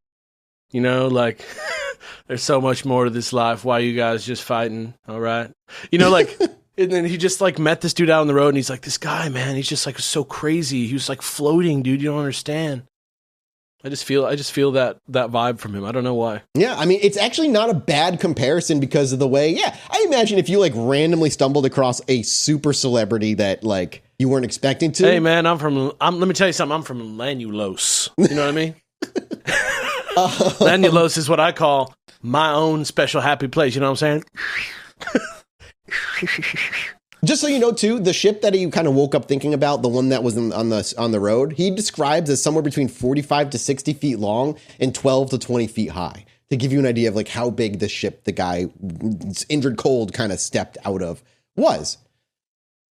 There's so much more to this life. Why you guys just fighting? All right." And then he just met this dude out on the road, and he's like, "This guy, man, he's just so crazy. He was floating, dude. You don't understand." I just feel that vibe from him. I don't know why.
Yeah, I mean, it's actually not a bad comparison because of the way, I imagine if you randomly stumbled across a super celebrity that you weren't expecting to.
Hey man, let me tell you something. I'm from Lanulos. You know what I mean? Lanulos is what I call my own special happy place. You know what I'm saying?
Just so you know, too, the ship that he kind of woke up thinking about, the one that was on the road, he describes as somewhere between 45 to 60 feet long and 12 to 20 feet high, to give you an idea of how big the ship the guy, Indrid Cold, kind of stepped out of was.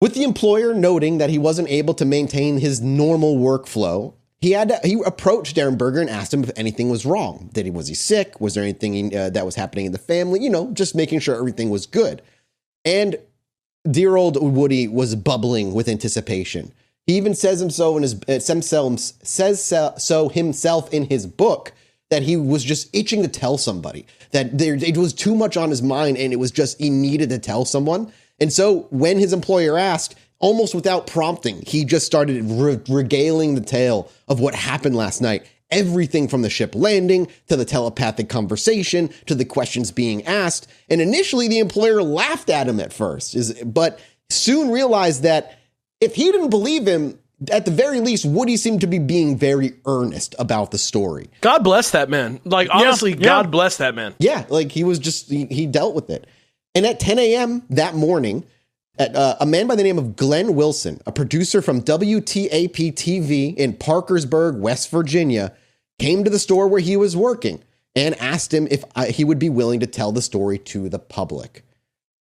With the employer noting that he wasn't able to maintain his normal workflow, he approached Derenberger and asked him if anything was wrong. Was he sick? Was there anything that was happening in the family? Just making sure everything was good. And dear old Woody was bubbling with anticipation. He even says himself in his book that he was just itching to tell somebody, that it was too much on his mind and it was just he needed to tell someone. And so when his employer asked, almost without prompting, he just started regaling the tale of what happened last night. everything from the ship landing to the telepathic conversation to the questions being asked. And initially, the employer laughed at him at first, but soon realized that if he didn't believe him, at the very least, Woody seemed to be being very earnest about the story.
God bless that man. Like, honestly, God bless that man.
Yeah, like he was just, he dealt with it. And at 10 a.m. that morning, a man by the name of Glenn Wilson, a producer from WTAP TV in Parkersburg, West Virginia, came to the store where he was working and asked him if he would be willing to tell the story to the public.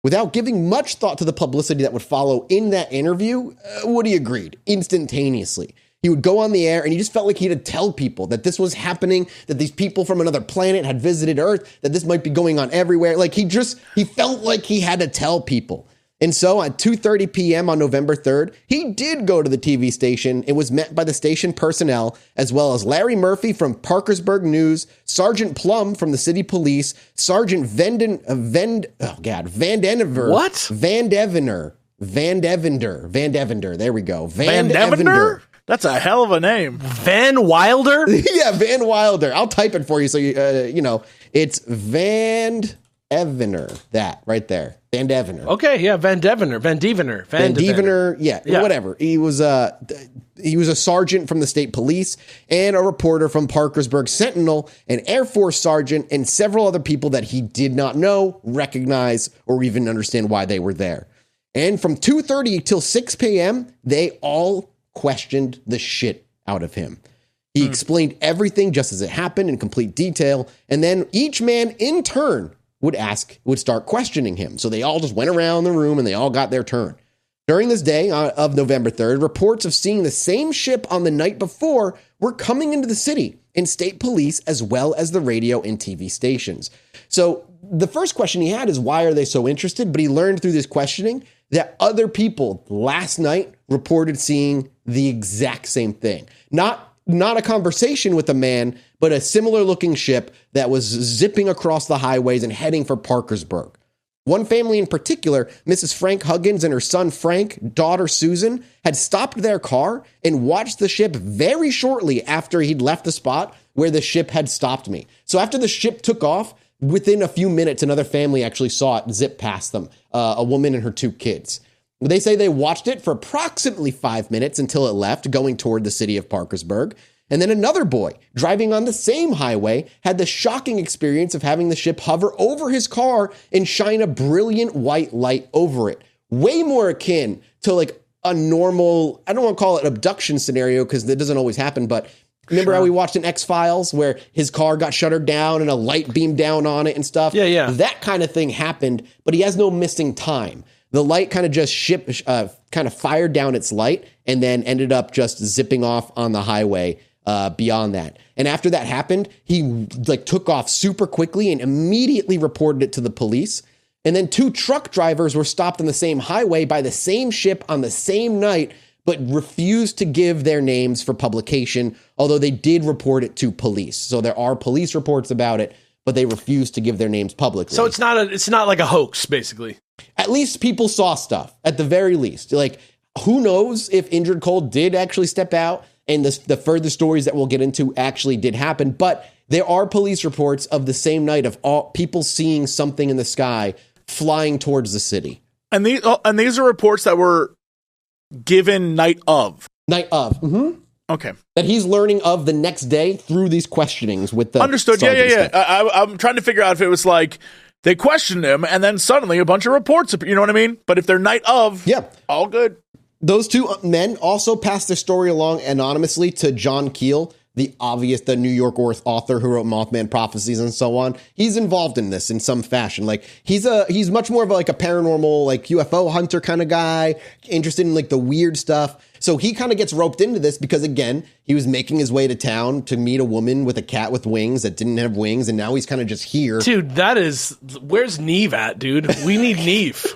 Without giving much thought to the publicity that would follow in that interview, Woody agreed instantaneously. He would go on the air and he just felt like he had to tell people that this was happening, that these people from another planet had visited Earth, that this might be going on everywhere. Like he felt like he had to tell people. And so at 2:30 p.m. on November 3rd, he did go to the TV station and was met by the station personnel, as well as Larry Murphy from Parkersburg News, Sergeant Plum from the city police, Sergeant Van Devender. There we go. Van Devender?
That's a hell of a name.
Van Wilder?
Yeah, Van Wilder. I'll type it for you so it's Van Devener. That right there. Van Devener.
Okay, yeah, Van Devener.
Yeah, whatever. He was a sergeant from the state police and a reporter from Parkersburg Sentinel, an Air Force sergeant, and several other people that he did not know, recognize, or even understand why they were there. And from 2:30 till 6 p.m., they all questioned the shit out of him. He explained everything just as it happened in complete detail, and then each man in turn would start questioning him. So they all just went around the room and they all got their turn. During this day of November 3rd, reports of seeing the same ship on the night before were coming into the city in state police as well as the radio and TV stations. So the first question he had is, why are they so interested? But he learned through this questioning that other people last night reported seeing the exact same thing. Not a conversation with a man, but a similar looking ship that was zipping across the highways and heading for Parkersburg. One family in particular, Mrs. Frank Huggins and her son Frank, daughter Susan, had stopped their car and watched the ship very shortly after he'd left the spot where the ship had stopped me. So after the ship took off, within a few minutes, another family actually saw it zip past them, a woman and her 2 kids. They say they watched it for approximately 5 minutes until it left, going toward the city of Parkersburg. And then another boy, driving on the same highway, had the shocking experience of having the ship hover over his car and shine a brilliant white light over it. Way more akin to like a normal, I don't want to call it abduction scenario because that doesn't always happen, but remember how we watched in X-Files where his car got shuttered down and a light beamed down on it and stuff?
Yeah.
That kind of thing happened, but he has no missing time. The light kind of just fired down its light and then ended up just zipping off on the highway beyond that. And after that happened, he took off super quickly and immediately reported it to the police. And then 2 truck drivers were stopped on the same highway by the same ship on the same night, but refused to give their names for publication, although they did report it to police. So there are police reports about it, but they refused to give their names publicly.
So it's not like a hoax, basically.
At least people saw stuff, at the very least. Like, who knows if Indrid Cole did actually step out and the further stories that we'll get into actually did happen. But there are police reports of the same night of all people seeing something in the sky flying towards the city.
And these are reports that were given night of.
Night of. Mm-hmm.
Okay.
That he's learning of the next day through these questionings with the
Understood. Yeah. I'm trying to figure out if it was like they questioned him and then suddenly a bunch of reports, you know what I mean? But if they're night of, all good.
Those 2 men also passed their story along anonymously to John Keel, the New York author who wrote Mothman Prophecies and so on. He's involved in this in some fashion. Like he's much more of a paranormal, UFO hunter kind of guy, interested in the weird stuff. So he kind of gets roped into this because, again, he was making his way to town to meet a woman with a cat with wings that didn't have wings, and now he's kind of just here.
Dude, where's Neve at, dude? We need Neve.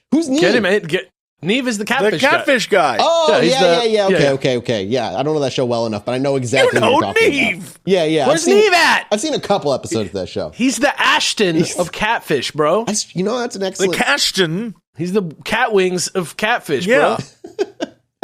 Who's Neve?
Get him, Neve is the
catfish guy.
Oh, yeah. Okay. Yeah, I don't know that show well enough, but I know exactly what you're talking
Neve.
About. Yeah.
Where's Neve at?
I've seen a couple episodes of that show.
He's the Ashton of Catfish, bro.
That's an excellent...
The Ashton.
He's the cat wings of Catfish, bro.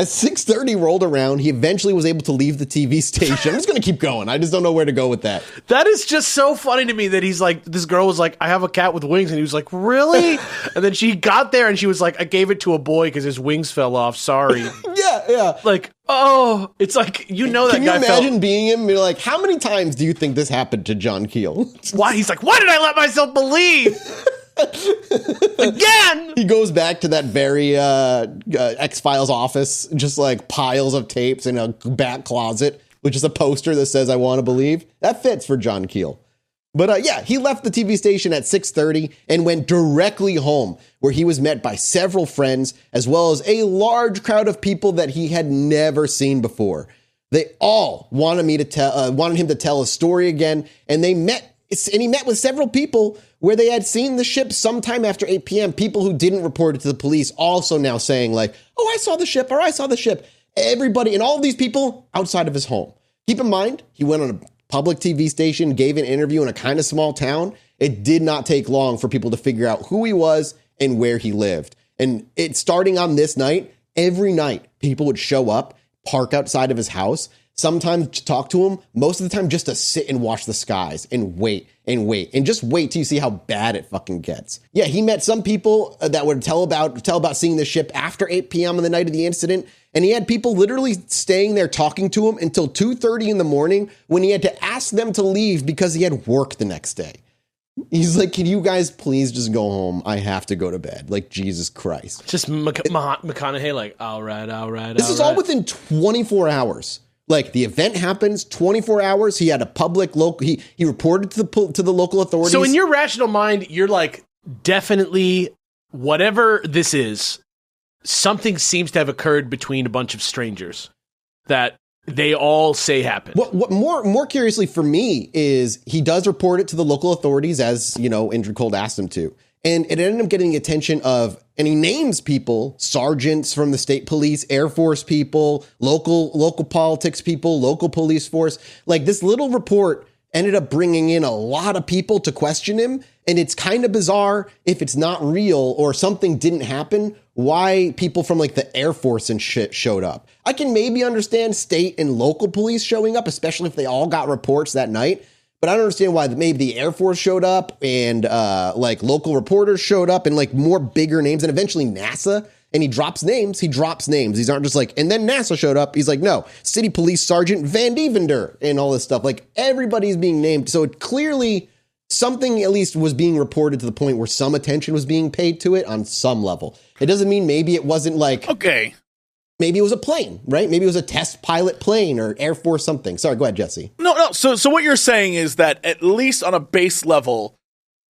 As 6:30 rolled around, he eventually was able to leave the TV station. I'm just going to keep going. I just don't know where to go with that.
That is just so funny to me that he's like, this girl was like, I have a cat with wings. And he was like, really? And then she got there and she was like, I gave it to a boy because his wings fell off. Sorry.
Yeah.
Like, oh, it's like, that
Can
guy
you imagine being him? You're like, how many times do you think this happened to John Keel?
Why? He's like, why did I let myself believe? Again,
he goes back to that very X-Files office, just like piles of tapes in a back closet, which is a poster that says I want to believe. That fits for John Keel. But he left the TV station at 6:30 and went directly home, where he was met by several friends as well as a large crowd of people that he had never seen before. They all wanted him to tell a story again, and he met with several people where they had seen the ship sometime after 8 p.m. People who didn't report it to the police also now saying like, oh, I saw the ship, or I saw the ship. Everybody, and all of these people outside of his home. Keep in mind, he went on a public TV station, gave an interview in a kind of small town. It did not take long for people to figure out who he was and where he lived. And it starting on this night, every night, people would show up, park outside of his house, sometimes to talk to him, most of the time just to sit and watch the skies and wait and just wait till you see how bad it fucking gets. Yeah, he met some people that would tell about seeing the ship after 8 p.m. on the night of the incident, and he had people literally staying there talking to him until 2:30 in the morning when he had to ask them to leave because he had work the next day. He's like, can you guys please just go home? I have to go to bed. Like, Jesus Christ.
Just McConaughey like, all right.
This is all within 24 hours. Like, the event happens, 24 hours. He had a public local. He reported to the local authorities.
So in your rational mind, you're like, definitely, whatever this is, something seems to have occurred between a bunch of strangers that they all say happened.
What more curiously for me is he does report it to the local authorities, as Indrid Cold asked him to. And it ended up getting the attention of, and he names people, sergeants from the state police, Air Force people, local politics people, local police force. Like, this little report ended up bringing in a lot of people to question him. And it's kind of bizarre if it's not real or something didn't happen, why people from like the Air Force and shit showed up. I can maybe understand state and local police showing up, especially if they all got reports that night. But I don't understand why maybe the Air Force showed up and like local reporters showed up and like more bigger names, and eventually NASA. And he drops names. These aren't just like, and then NASA showed up. He's like, no, City Police Sergeant Van Devender and all this stuff. Like, everybody's being named. So it clearly something at least was being reported to the point where some attention was being paid to it on some level. It doesn't mean maybe it wasn't like,
okay,
maybe it was a plane, right? Maybe it was a test pilot plane or Air Force something. Sorry, go ahead, Jesse.
No. So what you're saying is that at least on a base level,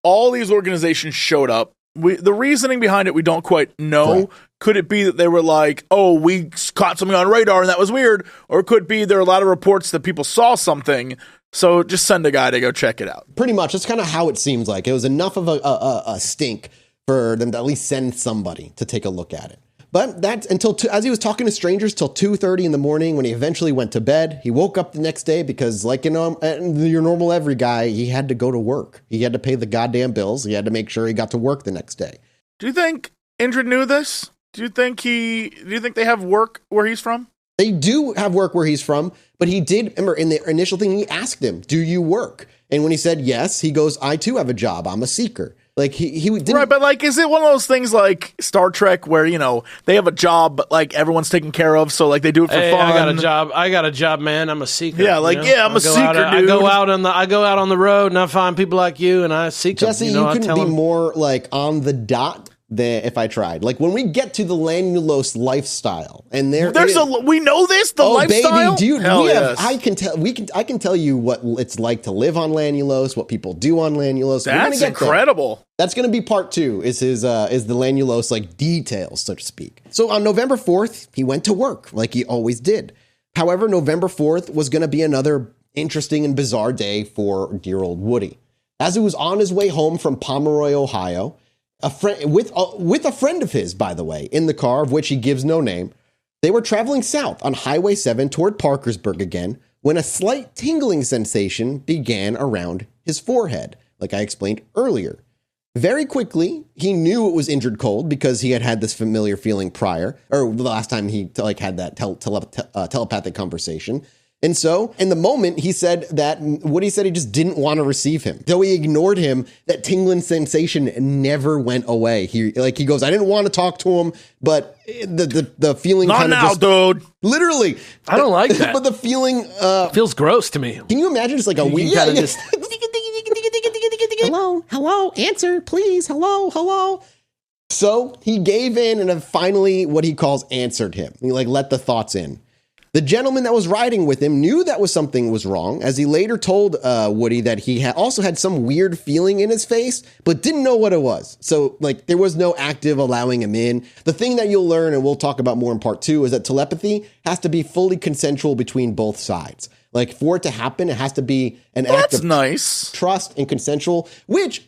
all these organizations showed up. The reasoning behind it, we don't quite know. Right. Could it be that they were like, oh, we caught something on radar and that was weird? Or it could be there are a lot of reports that people saw something, so just send a guy to go check it out.
Pretty much. That's kind of how it seems like. It was enough of a stink for them to at least send somebody to take a look at it. But that's as he was talking to strangers till 2:30 in the morning when he eventually went to bed. He woke up the next day because, like, your normal every guy, he had to go to work. He had to pay the goddamn bills. He had to make sure he got to work the next day.
Do you think Indrid knew this? Do you think they have work where he's from?
They do have work where he's from, but he did, remember, in the initial thing, he asked him, do you work? And when he said yes, he goes, I too have a job. I'm a seeker. Like, he didn't.
Right, but like, is it one of those things like Star Trek where, they have a job, but like everyone's taken care of, so like they do it for fun?
I got a job, man. I'm a seeker.
Yeah, like, I'm a seeker, dude.
I go out on the road and I find people like you and I seek them.
Jesse, you couldn't be more like on the dot than if I tried. Like, when we get to the Lanulos lifestyle, and
we know this, the lifestyle?
Baby, dude, I can tell you what it's like to live on Lanulos, what people do on Lanulos.
That's incredible.
There. That's going to be part 2, is the Lanulos, like, details, so to speak. So on November 4th, he went to work like he always did. However, November 4th was going to be another interesting and bizarre day for dear old Woody. As he was on his way home from Pomeroy, Ohio, with a friend of his, by the way, in the car, of which he gives no name, they were traveling south on Highway 7 toward Parkersburg again, when a slight tingling sensation began around his forehead, like I explained earlier. Very quickly, he knew it was Indrid Cold because he had this familiar feeling prior, or the last time he had that telepathic conversation. And so, in the moment, he said that Woody said he just didn't want to receive him. Though he ignored him, that tingling sensation never went away. He goes, I didn't want to talk to him, but the feeling kind of just...
dude.
Literally.
I don't like that.
But the feeling...
feels gross to me.
Can you imagine just like a weird...
kind of just...
Hello, answer, please. Hello. So he gave in and finally what he calls answered him. He let the thoughts in. The gentleman that was riding with him knew that something was wrong, as he later told Woody that he also had some weird feeling in his face, but didn't know what it was. So, there was no active allowing him in. The thing that you'll learn, and we'll talk about more in part 2, is that telepathy has to be fully consensual between both sides. For it to happen, it has to be an act of
nice
trust and consensual, which...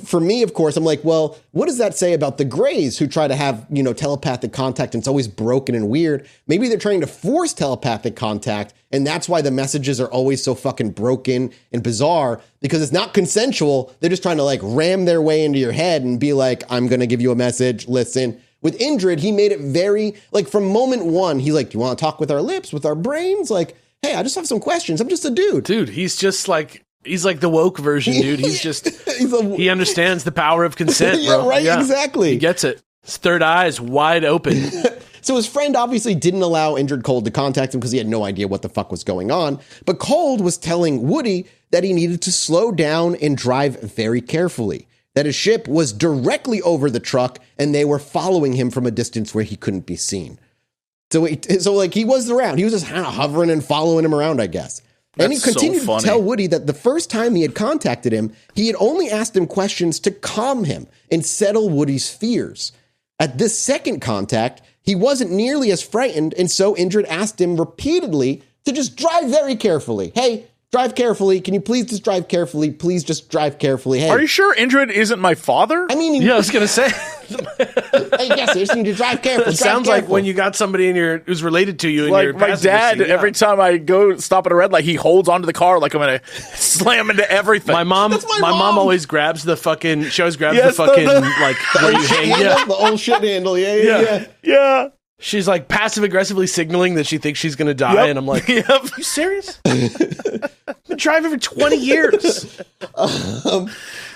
For me, of course, I'm well, what does that say about the Greys who try to have, telepathic contact and it's always broken and weird? Maybe they're trying to force telepathic contact and that's why the messages are always so fucking broken and bizarre because it's not consensual. They're just trying to ram their way into your head and be I'm going to give you a message. Listen. With Indrid, he made it very, from moment one, he's do you want to talk with our lips, with our brains? Hey, I just have some questions. I'm just a dude.
Dude, he's just he's the woke version, dude. He's just, he understands the power of consent, bro.
Yeah, right, yeah. Exactly.
He gets it. His third eye is wide open.
So his friend obviously didn't allow Indrid Cold to contact him because he had no idea what the fuck was going on. But Cold was telling Woody that he needed to slow down and drive very carefully. That his ship was directly over the truck and they were following him from a distance where he couldn't be seen. So he was around. He was just kind of hovering and following him around, I guess. And he continued to tell Woody that the first time he had contacted him, he had only asked him questions to calm him and settle Woody's fears. At this second contact, he wasn't nearly as frightened, and so Indrid asked him repeatedly to just drive very carefully. Hey, drive carefully. Can you please just drive carefully? Please just drive carefully. Hey.
Are you sure Indrid isn't my father?
I mean...
Yeah, I was going to say...
Hey, yes, you just need to drive careful.
It sounds like when you got somebody who's related to you in your
my dad, seat, every time I go stop at a red light, he holds onto the car like I'm going to slam into everything.
My mom always grabs the fucking... She always grabs the fucking, where you hang.
Yeah. The old shit handle. Yeah.
She's passive-aggressively signaling that she thinks she's going to die, and I'm like,
yep.
Are you serious? I've been driving for 20 years.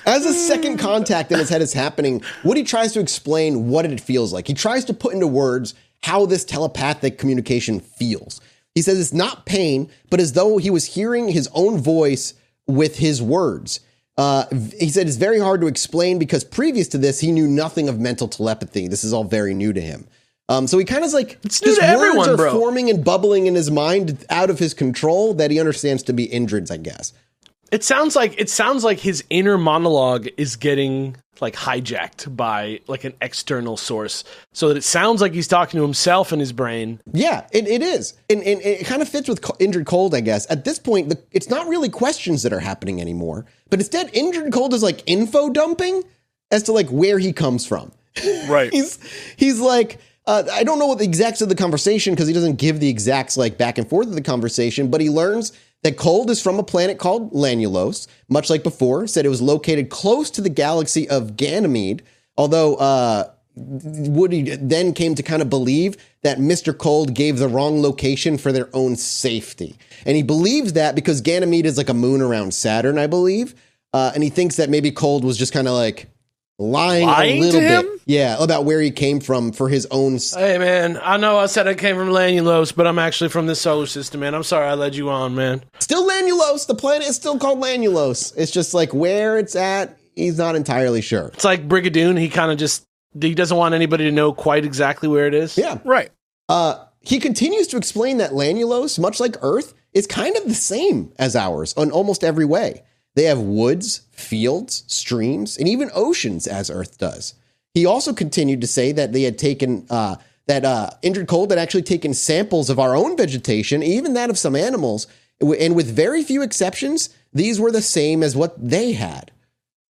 As a second contact in his head is happening, Woody tries to explain what it feels like. He tries to put into words how this telepathic communication feels. He says it's not pain, but as though he was hearing his own voice with his words. He said it's very hard to explain because previous to this, he knew nothing of mental telepathy. This is all very new to him. So he kind of
it's new to everyone,
bro. Forming and bubbling in his mind out of his control that he understands to be Indrid's, I guess.
It sounds like his inner monologue is getting hijacked by an external source, so that it sounds like he's talking to himself in his brain.
Yeah, it is, and it kind of fits with Indrid Cold, I guess. At this point, it's not really questions that are happening anymore, but instead, Indrid Cold is info dumping as to where he comes from.
Right.
He's like. I don't know what the exacts of the conversation because he doesn't give the exacts back and forth of the conversation, but he learns that Cold is from a planet called Lanulos, much like before, said it was located close to the galaxy of Ganymede, although Woody then came to kind of believe that Mr. Cold gave the wrong location for their own safety. And he believes that because Ganymede is a moon around Saturn, I believe, and he thinks that maybe Cold was just kind of lying a little bit. Yeah, about where he came from for his own...
Hey, man, I know I said I came from Lanulos, but I'm actually from this solar system, man. I'm sorry I led you on, man.
Still Lanulos. The planet is still called Lanulos. It's just where it's at, he's not entirely sure.
It's like Brigadoon. He kind of he doesn't want anybody to know quite exactly where it is.
Yeah.
Right.
He continues to explain that Lanulos, much like Earth, is kind of the same as ours in almost every way. They have woods, fields, streams, and even oceans as Earth does. He also continued to say that they had taken, Indrid Cold had actually taken samples of our own vegetation, even that of some animals, and with very few exceptions, these were the same as what they had.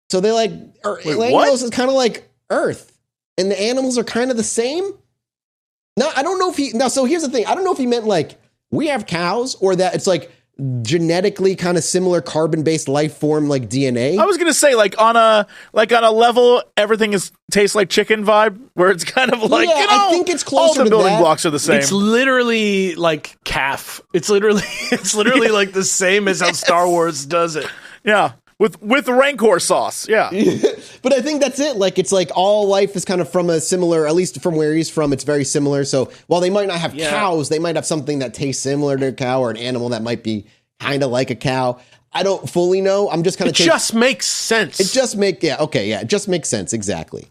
So they're Lanulos is kind of like Earth, and the animals are kind of the same. Now, I don't know if so here's the thing. I don't know if he meant we have cows or that it's genetically kind of similar carbon-based life form like DNA.
I was gonna say on a level everything tastes like chicken vibe, where it's kind of like
I think it's closer
all the
to
building
that.
blocks are the same.
It's literally like calf. It's literally like the same as how Star Wars does it.
Yeah. With Rancor sauce, yeah.
But I think that's it. Like, it's like all life is kind of from a similar, at least from where he's from, it's very similar. So while they might not have cows, they might have something that tastes similar to a cow, or an animal that might be kind of like a cow. I don't fully know. I'm just kind of...
It just makes sense.
It just makes sense, exactly.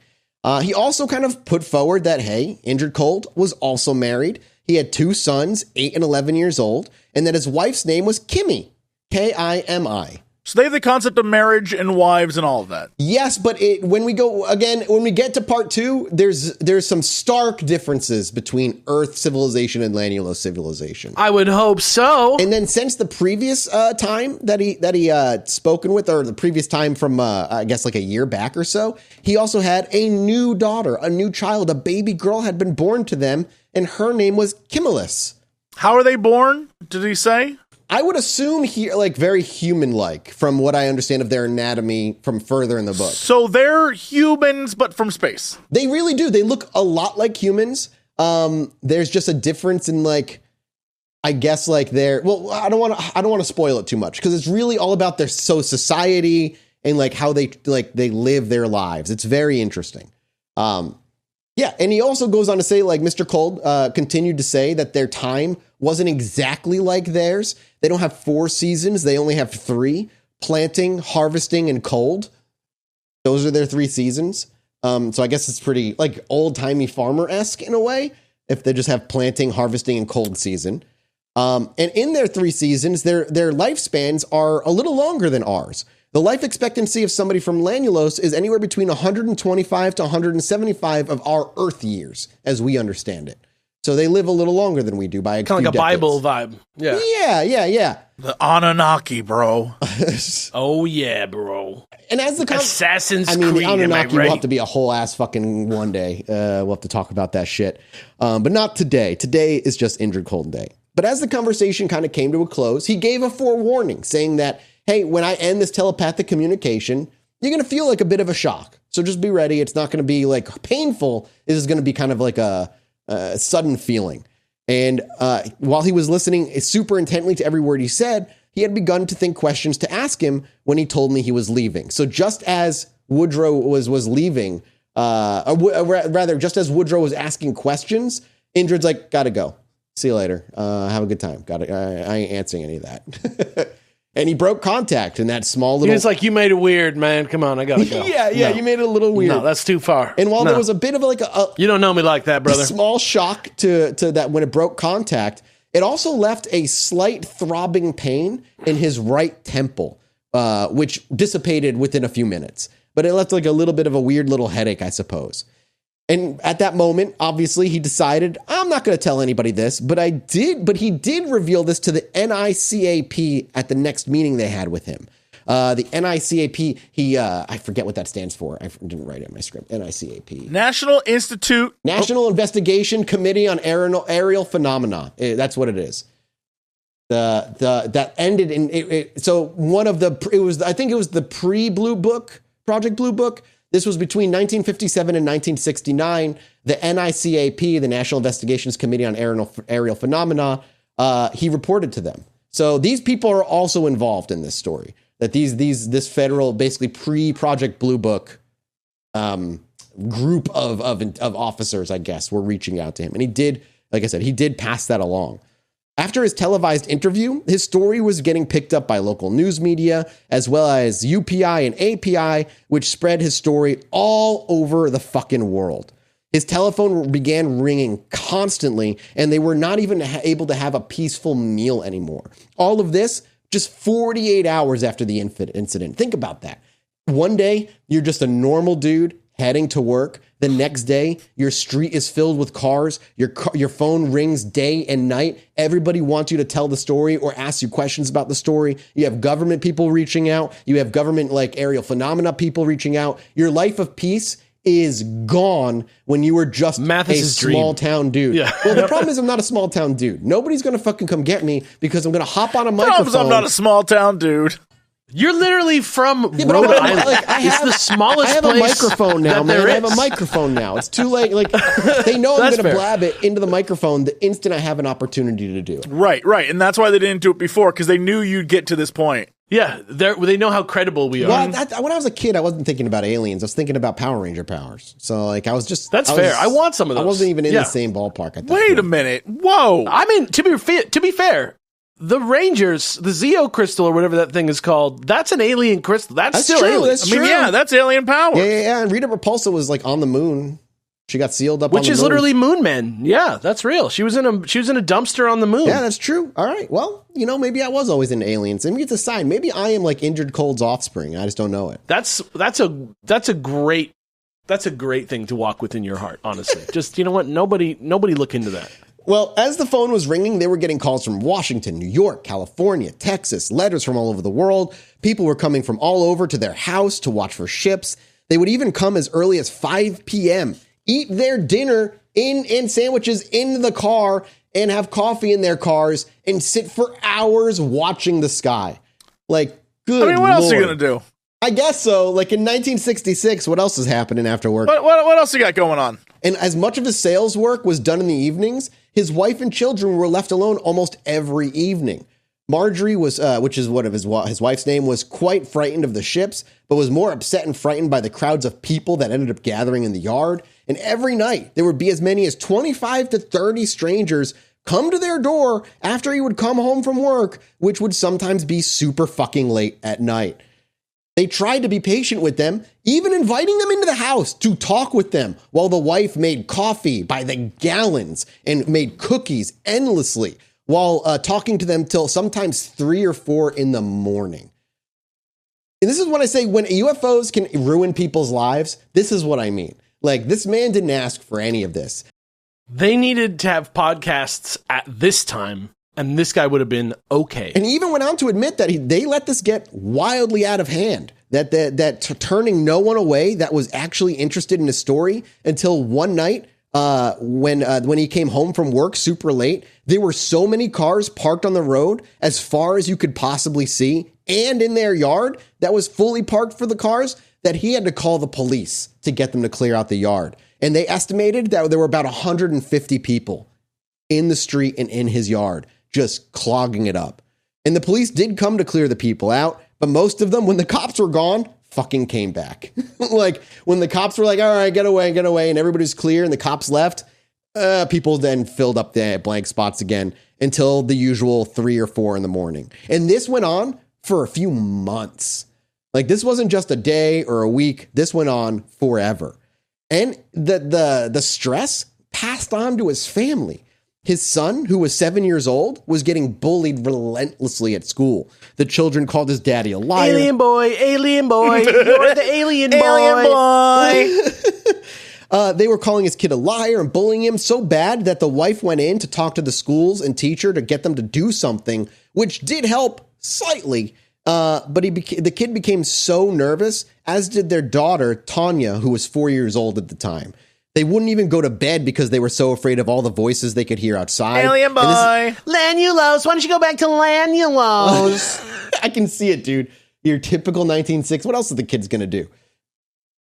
He also kind of put forward that, hey, Indrid Cold was also married. He had 2 sons, 8 and 11 years old, and that his wife's name was Kimmy, Kimi.
So they have the concept of marriage and wives and all of that.
Yes, but when we get to part 2, there's some stark differences between Earth civilization and Lanulos civilization.
I would hope so.
And then since the previous time that he spoken with, or the previous time from I guess like a year back or so, he also had a new daughter, a new child, a baby girl had been born to them, and her name was Kimmelis.
How are they born? Did he say?
I would assume here, like, very human-like, from what I understand of their anatomy from further in the book.
So they're humans, but from space.
They really do. They look a lot like humans. There's just a difference in, like, I guess, like, well, I don't want to spoil it too much, because it's really all about their society and, like, how they live their lives. It's very interesting. Yeah, and he also goes on to say, like, Mr. Cold continued to say that their time wasn't exactly like theirs. They don't have 4 seasons. They only have 3: planting, harvesting, and cold. Those are their 3 seasons. So I guess it's pretty, like, old-timey farmer-esque in a way, if they just have planting, harvesting, and cold season. And in their 3 seasons, their lifespans are a little longer than ours. The life expectancy of somebody from Lanulos is anywhere between 125 to 175 of our Earth years, as we understand it. So they live a little longer than we do by a few
kind of like a
decades.
Bible vibe.
Yeah.
The Anunnaki, bro.
Oh yeah, bro.
And as the
Assassin's Creed,
the Anunnaki
right?
will have to be a whole ass fucking one day. We'll have to talk about that shit, but not today. Today is just Indrid Cold Day. But as the conversation kind of came to a close, he gave a forewarning, saying that, hey, when I end this telepathic communication, you're going to feel like a bit of a shock. So just be ready. It's not going to be like painful. This is going to be kind of like a sudden feeling. And while he was listening super intently to every word he said, he had begun to think questions to ask him when he told me he was leaving. So just as Woodrow was leaving, rather, just as Woodrow was asking questions, Indrid's like, gotta go. See you later. Have a good time. I ain't answering any of that. And he broke contact in that small little...
It's like, you made it weird, man. Come on, I gotta go.
Yeah, no. You made it a little weird.
No, that's too far.
And while there was a bit of like a...
You don't know me like that, brother.
A small shock to that when it broke contact, it also left a slight throbbing pain in his right temple, which dissipated within a few minutes. But it left like a little bit of a weird little headache, I suppose. And at that moment, obviously, he decided, I'm not going to tell anybody this, but he did reveal this to the NICAP at the next meeting they had with him. The NICAP, I forget what that stands for. I didn't write it in my script. NICAP.
National Investigation Committee on Aerial Phenomena. That's what it is. That ended in, so one of I think it was the pre-Blue Book, Project Blue Book. This was between 1957 and 1969. The NICAP, the National Investigations Committee on Aerial Phenomena, he reported to them. So these people are also involved in this story. That this federal, basically pre-Project Blue Book group of officers, I guess, were reaching out to him. And he did, like I said, he did pass that along. After his televised interview, his story was getting picked up by local news media, as well as UPI and API, which spread his story all over the fucking world. His telephone began ringing constantly, and they were not even able to have a peaceful meal anymore. All of this just 48 hours after the incident. Think about that. One day, you're just a normal dude heading to work. The next day, your street is filled with cars. Your phone rings day and night. Everybody wants you to tell the story or ask you questions about the story. You have government people reaching out. You have government like aerial phenomena people reaching out. Your life of peace
is gone when you were just a small town dude.
Yeah.
Well, the problem is I'm not a small town dude. Nobody's going to fucking come get me because I'm going to hop on a microphone.
I'm not a small town dude.
You're literally from Rhode Island. It's the smallest place.
I have a microphone now, man. I have a microphone now. It's too late. Like, they know I'm going to blab it into the microphone the instant I have an opportunity to do it.
Right. And that's why they didn't do it before, because they knew you'd get to this point.
Yeah, they know how credible we are.
Well, when I was a kid, I wasn't thinking about aliens. I was thinking about Power Ranger powers. So, like,
That's fair. I want some of those.
I wasn't even in the same ballpark.
Wait a minute. Whoa.
I mean, to be fair, the Rangers, the Zeo crystal or whatever that thing is called, that's an alien crystal. That's still
true.
alien.
That's true.
Yeah, that's alien power.
Yeah. And Rita Repulsa was like on the moon. She got sealed up,
which
on the
is
moon.
Literally Moon Men. Yeah, that's real. She was in a dumpster on the moon.
Yeah, that's true. All right. Well, maybe I was always into aliens. And maybe it's a sign. Maybe I am like Indrid Cold's offspring. I just don't know it.
That's a great thing to walk within your heart. Honestly, just you know what? Nobody look into that.
Well, as the phone was ringing, they were getting calls from Washington, New York, California, Texas, letters from all over the world. People were coming from all over to their house to watch for ships. They would even come as early as 5 p.m., eat their dinner and sandwiches in the car and have coffee in their cars and sit for hours watching the sky. Like, good
what else are you
Lord.
going to do?
I guess so. Like in 1966, what else is happening after work?
What else you got going on?
And as much of his sales work was done in the evenings, his wife and children were left alone almost every evening. Marjorie was, which is what of his wife's name, was quite frightened of the ships, but was more upset and frightened by the crowds of people that ended up gathering in the yard. And every night, there would be as many as 25 to 30 strangers come to their door after he would come home from work, which would sometimes be super fucking late at night. They tried to be patient with them, even inviting them into the house to talk with them while the wife made coffee by the gallons and made cookies endlessly while talking to them till sometimes 3 or 4 in the morning. And this is what I say, when UFOs can ruin people's lives, this is what I mean. Like, this man didn't ask for any of this.
They needed to have podcasts at this time, and this guy would have been okay.
And he even went on to admit that they let this get wildly out of hand, that turning no one away that was actually interested in his story until one night when he came home from work super late, there were so many cars parked on the road as far as you could possibly see and in their yard that was fully parked for the cars that he had to call the police to get them to clear out the yard. And they estimated that there were about 150 people in the street and in his yard, just clogging it up. And the police did come to clear the people out, but most of them, when the cops were gone, fucking came back. Like, when the cops were like, all right, get away, and everybody's clear, and the cops left, people then filled up the blank spots again until the usual 3 or 4 in the morning. And this went on for a few months. Like, this wasn't just a day or a week. This went on forever. And the stress passed on to his family. His son, who was 7 years old, was getting bullied relentlessly at school. The children called his daddy a liar.
Alien boy, you're the alien boy.
They were calling his kid a liar and bullying him so bad that the wife went in to talk to the schools and teacher to get them to do something, which did help slightly. But the kid became so nervous, as did their daughter, Tanya, who was 4 years old at the time. They wouldn't even go to bed because they were so afraid of all the voices they could hear outside.
Alien boy.
Lanulose. Why don't you go back to Lanulose?
I can see it, dude. Your typical 1960s. What else is the kids going to do?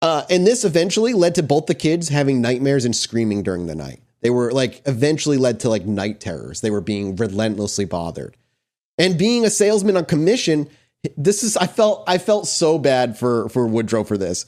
And this eventually led to both the kids having nightmares and screaming during the night. They were eventually led to night terrors. They were being relentlessly bothered. And being a salesman on commission, I felt so bad for Woodrow for this.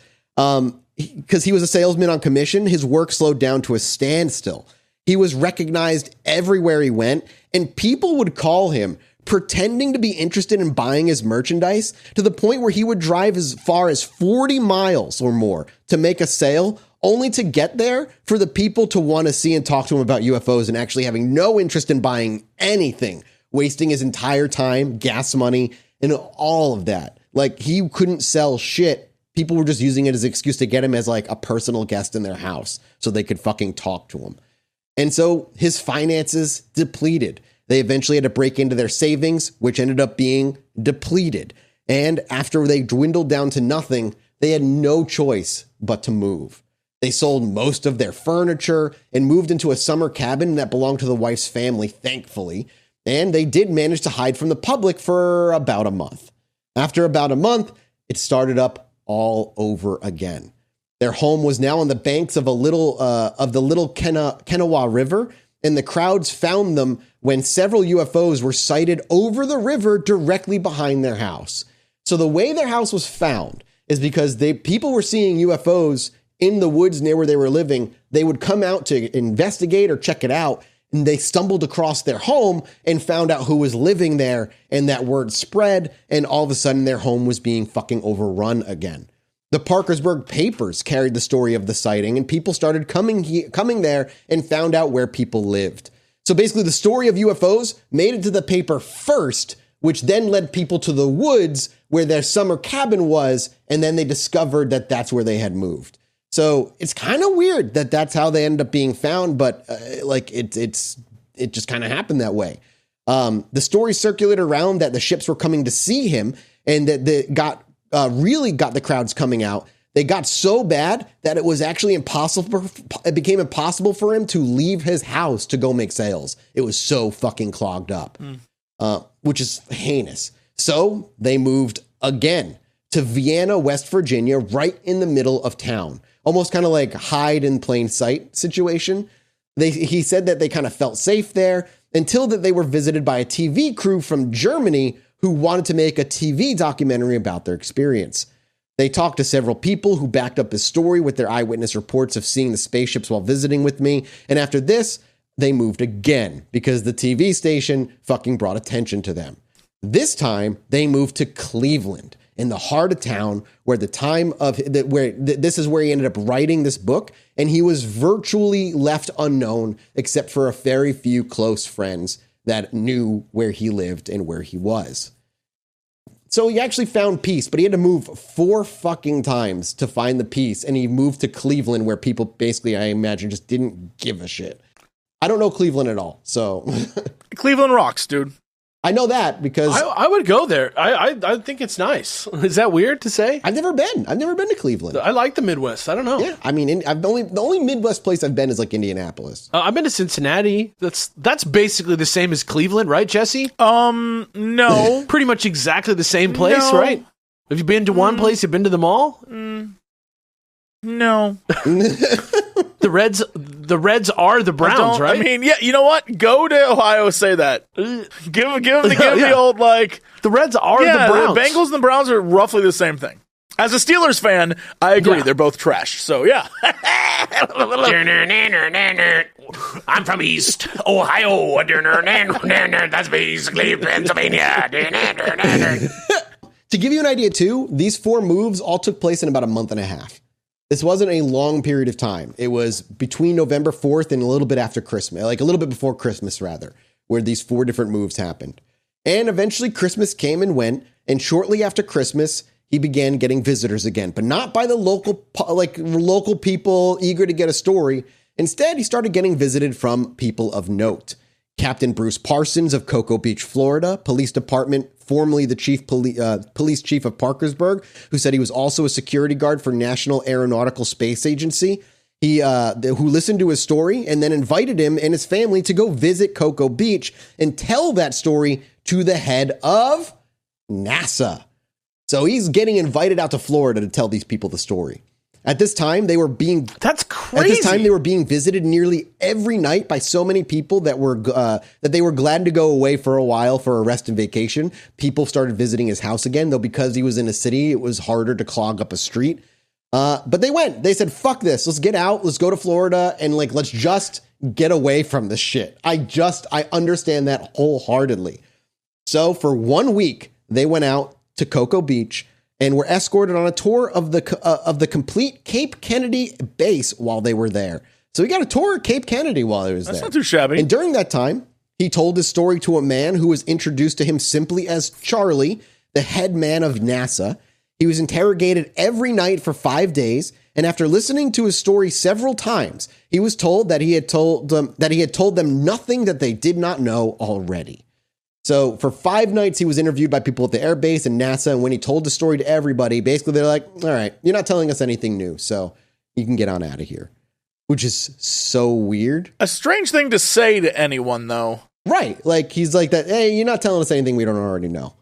Because he was a salesman on commission, his work slowed down to a standstill. He was recognized everywhere he went, and people would call him pretending to be interested in buying his merchandise to the point where he would drive as far as 40 miles or more to make a sale, only to get there for the people to want to see and talk to him about UFOs and actually having no interest in buying anything, wasting his entire time, gas money, and all of that. Like, he couldn't sell shit. People were just using it as an excuse to get him as a personal guest in their house so they could fucking talk to him. And so his finances depleted. They eventually had to break into their savings, which ended up being depleted. And after they dwindled down to nothing, they had no choice but to move. They sold most of their furniture and moved into a summer cabin that belonged to the wife's family, thankfully. And they did manage to hide from the public for about a month. After about a month, it started up all over again. Their home was now on the banks of the little Kanawha River, and the crowds found them when several UFOs were sighted over the river directly behind their house. So the way their house was found is because people were seeing UFOs in the woods near where they were living. They would come out to investigate or check it out, and they stumbled across their home and found out who was living there, and that word spread, and all of a sudden their home was being fucking overrun again. The Parkersburg papers carried the story of the sighting, and people started coming there and found out where people lived. So basically the story of UFOs made it to the paper first, which then led people to the woods where their summer cabin was, and then they discovered that that's where they had moved. So it's kind of weird that that's how they ended up being found, but it just kind of happened that way. The story circulated around that the ships were coming to see him, and that they really got the crowds coming out. They got so bad that it was actually it became impossible for him to leave his house to go make sales. It was so fucking clogged up, which is heinous. So they moved again to Vienna, West Virginia, right in the middle of town. Almost kind of like hide in plain sight situation. He said that they kind of felt safe there until that they were visited by a TV crew from Germany who wanted to make a TV documentary about their experience. They talked to several people who backed up his story with their eyewitness reports of seeing the spaceships while visiting with me. And after this, they moved again because the TV station fucking brought attention to them. This time, they moved to Cleveland, in the heart of town, where this is where he ended up writing this book, and he was virtually left unknown except for a very few close friends that knew where he lived and where he was. So he actually found peace, but he had to move 4 fucking times to find the peace, and he moved to Cleveland, where people basically, I imagine, just didn't give a shit. I don't know Cleveland at all, so...
Cleveland rocks, dude.
I know that because
I would go there. I think it's nice. Is that weird to say?
I've never been to Cleveland.
I like the Midwest. I don't know.
Yeah, I mean, the only Midwest place I've been is like Indianapolis.
I've been to Cincinnati. That's basically the same as Cleveland, right, Jesse?
No.
Pretty much exactly the same place, right? Have you been to one place? You've been to them all?
No.
The Reds are the Browns, right?
I mean, yeah, you know what? Go to Ohio, say that. Give them the old, like...
The Reds are the Browns.
The Bengals and the Browns are roughly the same thing. As a Steelers fan, I agree. Yeah. They're both trash, so yeah.
I'm from East Ohio. That's basically Pennsylvania.
To give you an idea, too, these 4 moves all took place in about a month and a half. This wasn't a long period of time. It was between November 4th and a little bit after Christmas, like a little bit before Christmas, rather, where these 4 different moves happened. And eventually Christmas came and went. And shortly after Christmas, he began getting visitors again, but not by the local people eager to get a story. Instead, he started getting visited from people of note. Captain Bruce Parsons of Cocoa Beach, Florida, police department, formerly the police chief of Parkersburg, who said he was also a security guard for National Aeronautical Space Agency. Who listened to his story and then invited him and his family to go visit Cocoa Beach and tell that story to the head of NASA. So he's getting invited out to Florida to tell these people the story. At this time, they were being...
That's crazy.
At this time, they were being visited nearly every night by so many people that they were glad to go away for a while for a rest and vacation. People started visiting his house again, though because he was in a city, it was harder to clog up a street. But they went. They said, fuck this. Let's get out. Let's go to Florida and let's just get away from this shit. I understand that wholeheartedly. So for 1 week, they went out to Cocoa Beach and were escorted on a tour of the complete Cape Kennedy base while they were there. So he got a tour of Cape Kennedy while he was there.
That's not too shabby.
And during that time, he told his story to a man who was introduced to him simply as Charlie, the head man of NASA. He was interrogated every night for 5 days, and after listening to his story several times, he was told that he had told them nothing that they did not know already. So for 5 nights, he was interviewed by people at the air base and NASA. And when he told the story to everybody, basically they're like, all right, you're not telling us anything new. So You can get on out of here. Which is so weird.
A strange thing to say to anyone, though.
Right. Like, he's like that, hey, you're not telling us anything we don't already know.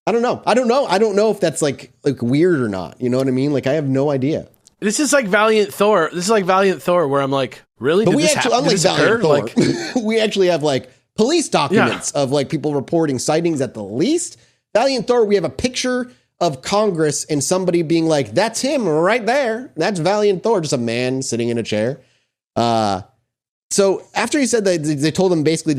I don't know. I don't know if that's like weird or not. You know what I mean? Like, I have no idea.
This is like Valiant Thor. where I'm like, really?
But we actually, unlike Valiant Thor, like, we actually have like police documents of like people reporting sightings at the least. Valiant Thor, we have a picture of Congress and somebody being like, that's him right there. That's Valiant Thor, just a man sitting in a chair. So after he said that, they told him basically,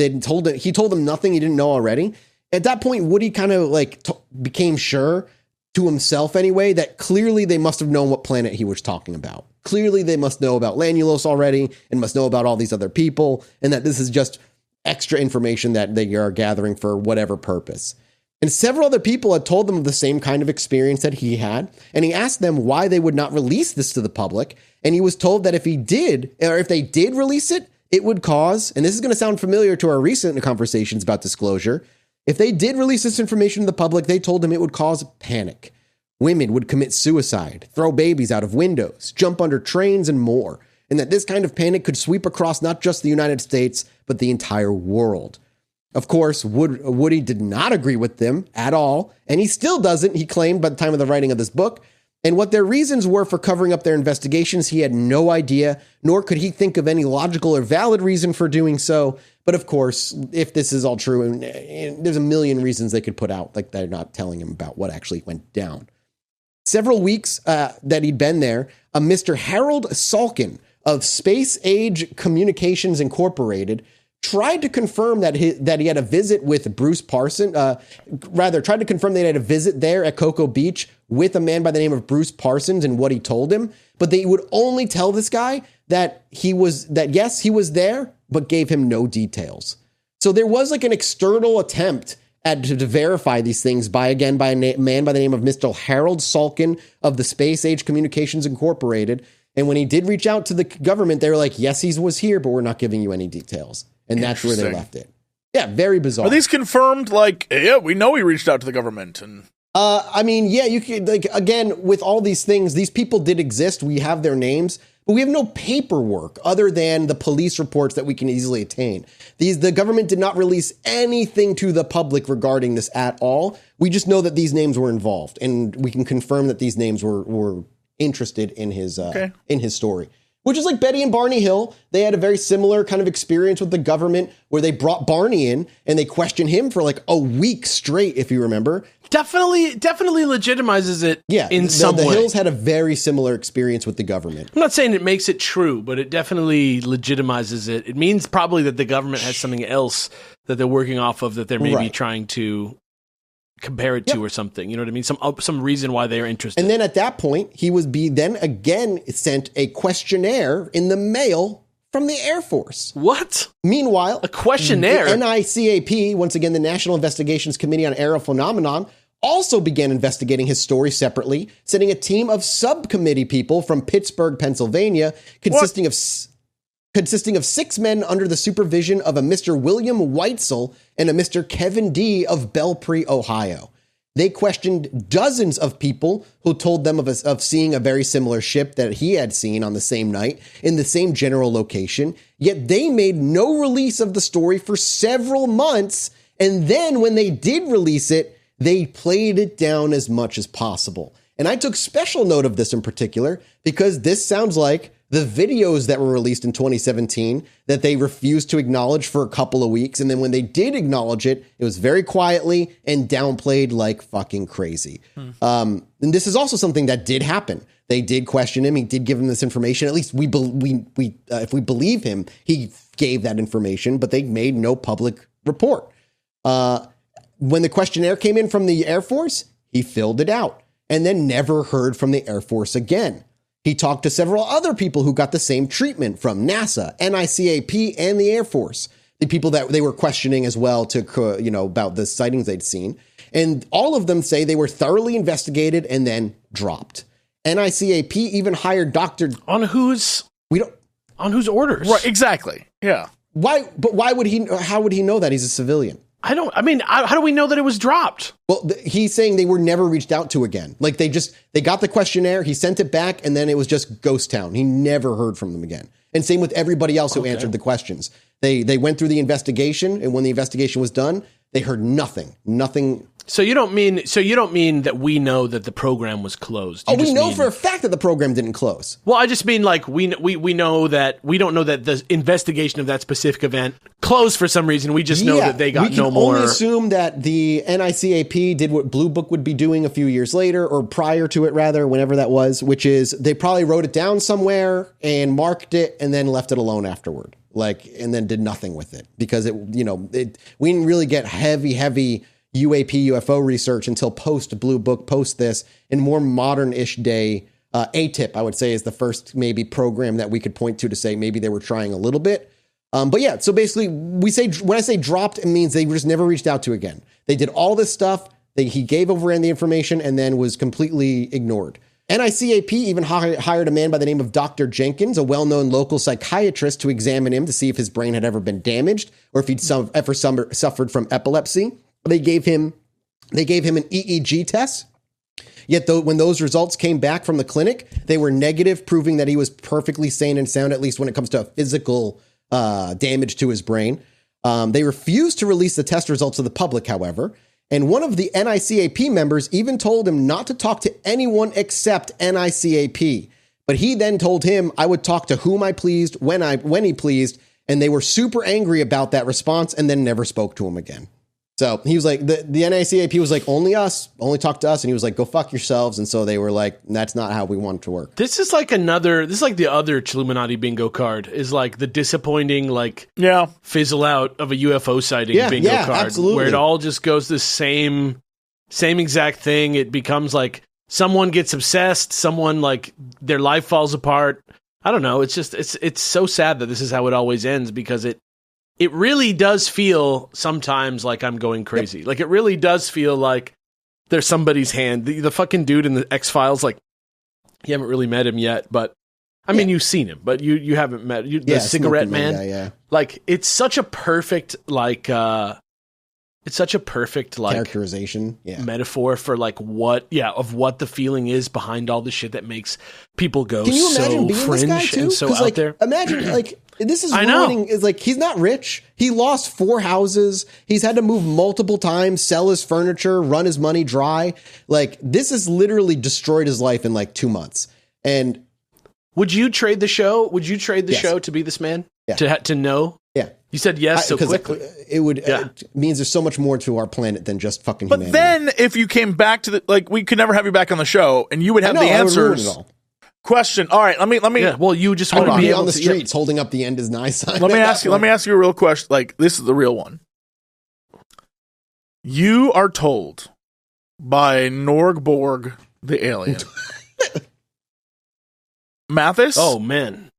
he told them nothing he didn't know already. At that point, Woody kind of like became sure to himself anyway, that clearly they must have known what planet he was talking about. Clearly they must know about Lanulos already and must know about all these other people, and that this is just extra information that they are gathering for whatever purpose. And several other people had told them of the same kind of experience that he had, and he asked them why they would not release this to the public, and he was told that if they did release it, it would cause, and this is going to sound familiar to our recent conversations about disclosure, if they did release this information to the public, they told him it would cause panic. Women would commit suicide, throw babies out of windows, jump under trains, and more, and that this kind of panic could sweep across not just the United States, but the entire world. Of course, Woody did not agree with them at all, and he still doesn't, he claimed by the time of the writing of this book. And what their reasons were for covering up their investigations, he had no idea, nor could he think of any logical or valid reason for doing so. But of course, if this is all true, and there's a million reasons they could put out, like they're not telling him about what actually went down. Several weeks that he'd been there, a Mr. Harold Salkin of Space Age Communications Incorporated tried to confirm that he had a visit with Bruce Parson, tried to confirm that he had a visit there at Cocoa Beach with a man by the name of Bruce Parsons and what he told him. But they would only tell this guy that yes, he was there, but gave him no details. So there was like an external attempt to verify these things by a man by the name of Mr. Harold Salkin of the Space Age Communications Incorporated. And when he did reach out to the government, they were like, yes, he was here, but we're not giving you any details. And that's where they left it. Yeah, very bizarre.
Are these confirmed? Like, yeah, we know he reached out to the government. And
I mean, yeah, you could, like, again, with all these things, these people did exist. We have their names, but we have no paperwork other than the police reports that we can easily attain. The government did not release anything to the public regarding this at all. We just know that these names were involved, and we can confirm that these names were interested in his story. Which is like Betty and Barney Hill. They had a very similar kind of experience with the government where they brought Barney in and they questioned him for like a week straight, if you remember.
Definitely legitimizes it in some way.
The Hills had a very similar experience with the government.
I'm not saying it makes it true, but it definitely legitimizes it. It means probably that the government has something else that they're working off of that they're maybe trying to compare it to or something. You know what I mean? Some reason why they're interested.
And then at that point, he would be then again sent a questionnaire in the mail from the Air Force.
What?
Meanwhile,
a questionnaire?
The NICAP, once again, the National Investigations Committee on Aerial Phenomenon, also began investigating his story separately, sending a team of subcommittee people from Pittsburgh, Pennsylvania, consisting of 6 men under the supervision of a Mr. William Weitzel and a Mr. Kevin D. of Belpre, Ohio. They questioned dozens of people who told them of seeing a very similar ship that he had seen on the same night in the same general location, yet they made no release of the story for several months, and then when they did release it, they played it down as much as possible. And I took special note of this in particular because this sounds like the videos that were released in 2017 that they refused to acknowledge for a couple of weeks. And then when they did acknowledge it, it was very quietly and downplayed like fucking crazy. And this is also something that did happen. They did question him. He did give him this information. At least if we believe him, he gave that information, but they made no public report. When the questionnaire came in from the Air Force, he filled it out and then never heard from the Air Force again. He talked to several other people who got the same treatment from NASA, NICAP, and the Air Force. The people that they were questioning as well about the sightings they'd seen. And all of them say they were thoroughly investigated and then dropped. NICAP even hired Dr.
On whose orders?
Right, exactly. Yeah.
Why? But why would he? How would he know that he's a civilian?
how do we know that it was dropped?
Well, he's saying they were never reached out to again. Like they got the questionnaire, he sent it back, and then it was just ghost town. He never heard from them again. And same with everybody else who answered the questions. They went through the investigation, and when the investigation was done, they heard nothing.
So you don't mean that we know that the program was closed.
We know for a fact that the program didn't close.
Well, I just mean like we know that we don't know that the investigation of that specific event closed for some reason. We just know that they got no more.
We can only assume that the NICAP did what Blue Book would be doing a few years later, or prior to it rather, whenever that was, which is they probably wrote it down somewhere and marked it and then left it alone afterward. And then did nothing with it because we didn't really get heavy UAP UFO research until post Blue Book, post this, in more modern-ish day. ATIP, I would say, is the first maybe program that we could point to say maybe they were trying a little bit. But yeah, so basically when I say dropped, it means they just never reached out to again. They did all this stuff. He gave over the information and then was completely ignored. NICAP even hired a man by the name of Dr. Jenkins, a well-known local psychiatrist, to examine him to see if his brain had ever been damaged or if he'd ever suffered from epilepsy. They gave him an EEG test. Yet when those results came back from the clinic, they were negative, proving that he was perfectly sane and sound, at least when it comes to physical damage to his brain. They refused to release the test results to the public, however. And one of the NICAP members even told him not to talk to anyone except NICAP. But he then told him I would talk to whom I pleased, when he pleased. And they were super angry about that response and then never spoke to him again. So he was like, the NICAP was like, only talk to us. And he was like, go fuck yourselves. And so they were like, that's not how we want it to work.
This is like the other Chilluminati bingo card is like the disappointing, fizzle out of a UFO sighting bingo card. Absolutely. Where it all just goes the same exact thing. It becomes like someone gets obsessed, someone like their life falls apart. I don't know. It's just, it's so sad that this is how it always ends because it really does feel sometimes like I'm going crazy. Yep. Like it really does feel like there's somebody's hand. The fucking dude in the X-Files, like you haven't really met him yet, but I mean, you've seen him, but you haven't met the cigarette man. Guy, Like it's such a perfect
characterization,
metaphor for like what the feeling is behind all the shit that makes people go
Can you imagine
so
being
fringe
this guy too?
and so out there.
Imagine like this is ruining. Is like he's not rich. He lost 4 houses. He's had to move multiple times, sell his furniture, run his money dry. Like this has literally destroyed his life in like 2 months. And
would you trade the show? Would you trade the show to be this man?
Yeah.
To know?
Yeah.
You said yes so quickly.
It would it means there's so much more to our planet than just fucking humanity.
But then if you came back to we could never have you back on the show and you would have the answers. Question. All right, let me.
Yeah, well, you just want to be
on the streets holding up the end is nice sign.
Let me ask you a real question. Like this is the real one. You are told by Norgborg the alien, Mathis.
Oh man,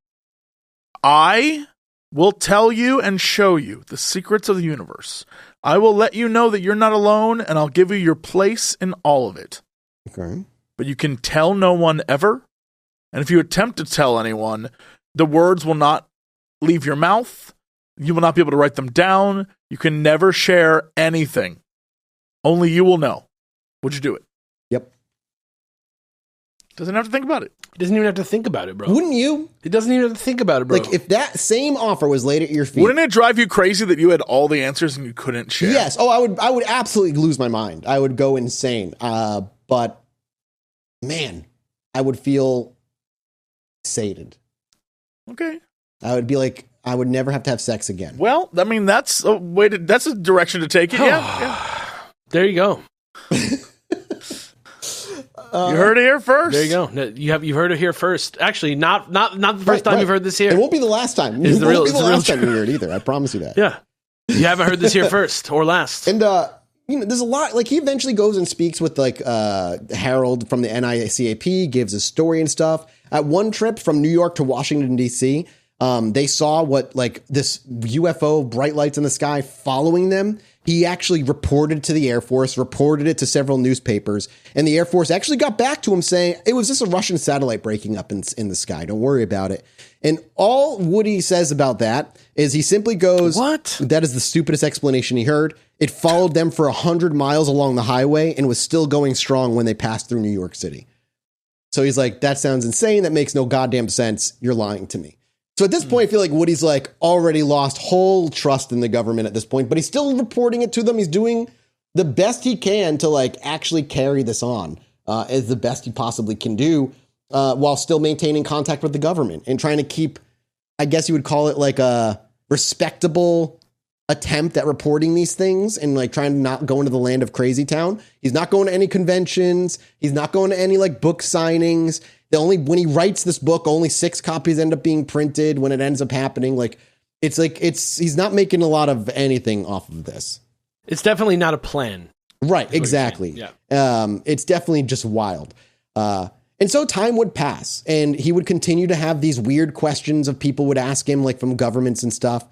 I will tell you and show you the secrets of the universe. I will let you know that you're not alone, and I'll give you your place in all of it.
Okay.
But you can tell no one ever. And if you attempt to tell anyone, the words will not leave your mouth. You will not be able to write them down. You can never share anything. Only you will know. Would you do it?
Yep.
Doesn't have to think about it.
He doesn't even have to think about it, bro.
Wouldn't you?
He doesn't even have to think about it, bro.
Like, if that same offer was laid at your feet.
Wouldn't it drive you crazy that you had all the answers and you couldn't share?
Yes. Oh, I would absolutely lose my mind. I would go insane. But, man, I would feel sated.
Okay.
I would be like, I would never have to have sex again.
Well, I mean, that's a direction to take it. Yeah.
There you go.
You heard it here first.
There you go. You heard it here first. Actually, not the first time you've heard this here.
It won't be the last time. It won't be the last time you heard it either. I promise you that.
Yeah. You haven't heard this here first or last.
And there's a lot. Like he eventually goes and speaks with like Harold from the NICAP, gives his story and stuff. At one trip from New York to Washington D.C., they saw what like this UFO bright lights in the sky following them. He actually reported to the Air Force, reported it to several newspapers, and the Air Force actually got back to him saying it was just a Russian satellite breaking up in the sky. Don't worry about it. And all Woody says about that is he simply goes,
"What?
That is the stupidest explanation he heard. It followed them for 100 miles along the highway and was still going strong when they passed through New York City. So he's like, that sounds insane. That makes no goddamn sense. You're lying to me. So at this point, I feel like Woody's like already lost whole trust in the government at this point, but he's still reporting it to them. He's doing the best he can to like actually carry this on as the best he possibly can do while still maintaining contact with the government and trying to keep, I guess you would call it like a respectable attempt at reporting these things and like trying to not go into the land of crazy town. He's not going to any conventions. He's not going to any like book signings. When he writes this book, only 6 copies end up being printed when it ends up happening. He's not making a lot of anything off of this.
It's definitely not a plan.
Right. Exactly. Yeah. It's definitely just wild. And so time would pass and he would continue to have these weird questions of people would ask him like from governments and stuff.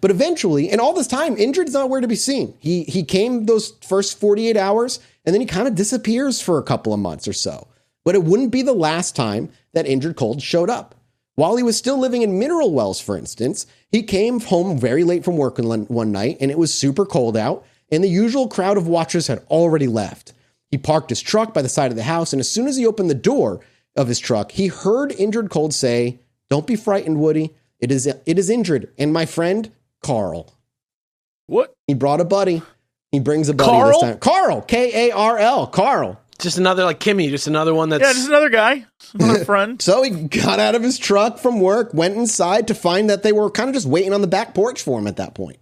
But eventually, and all this time, Indrid's nowhere to be seen. He came those first 48 hours and then he kind of disappears for a couple of months or so. But it wouldn't be the last time that Indrid Cold showed up. While he was still living in Mineral Wells, for instance, he came home very late from work one night and it was super cold out and the usual crowd of watchers had already left. He parked his truck by the side of the house and as soon as he opened the door of his truck, he heard Indrid Cold say, "Don't be frightened, Woody. It is Indrid and my friend, Carl."
What?
He brought a buddy. He brings a buddy
Carl?
this time. Carl, K-A-R-L, Carl.
Just another like Kimmy, just another one that's...
Yeah, just another guy. Another friend.
So he got out of his truck from work, went inside to find that they were kind of just waiting on the back porch for him at that point.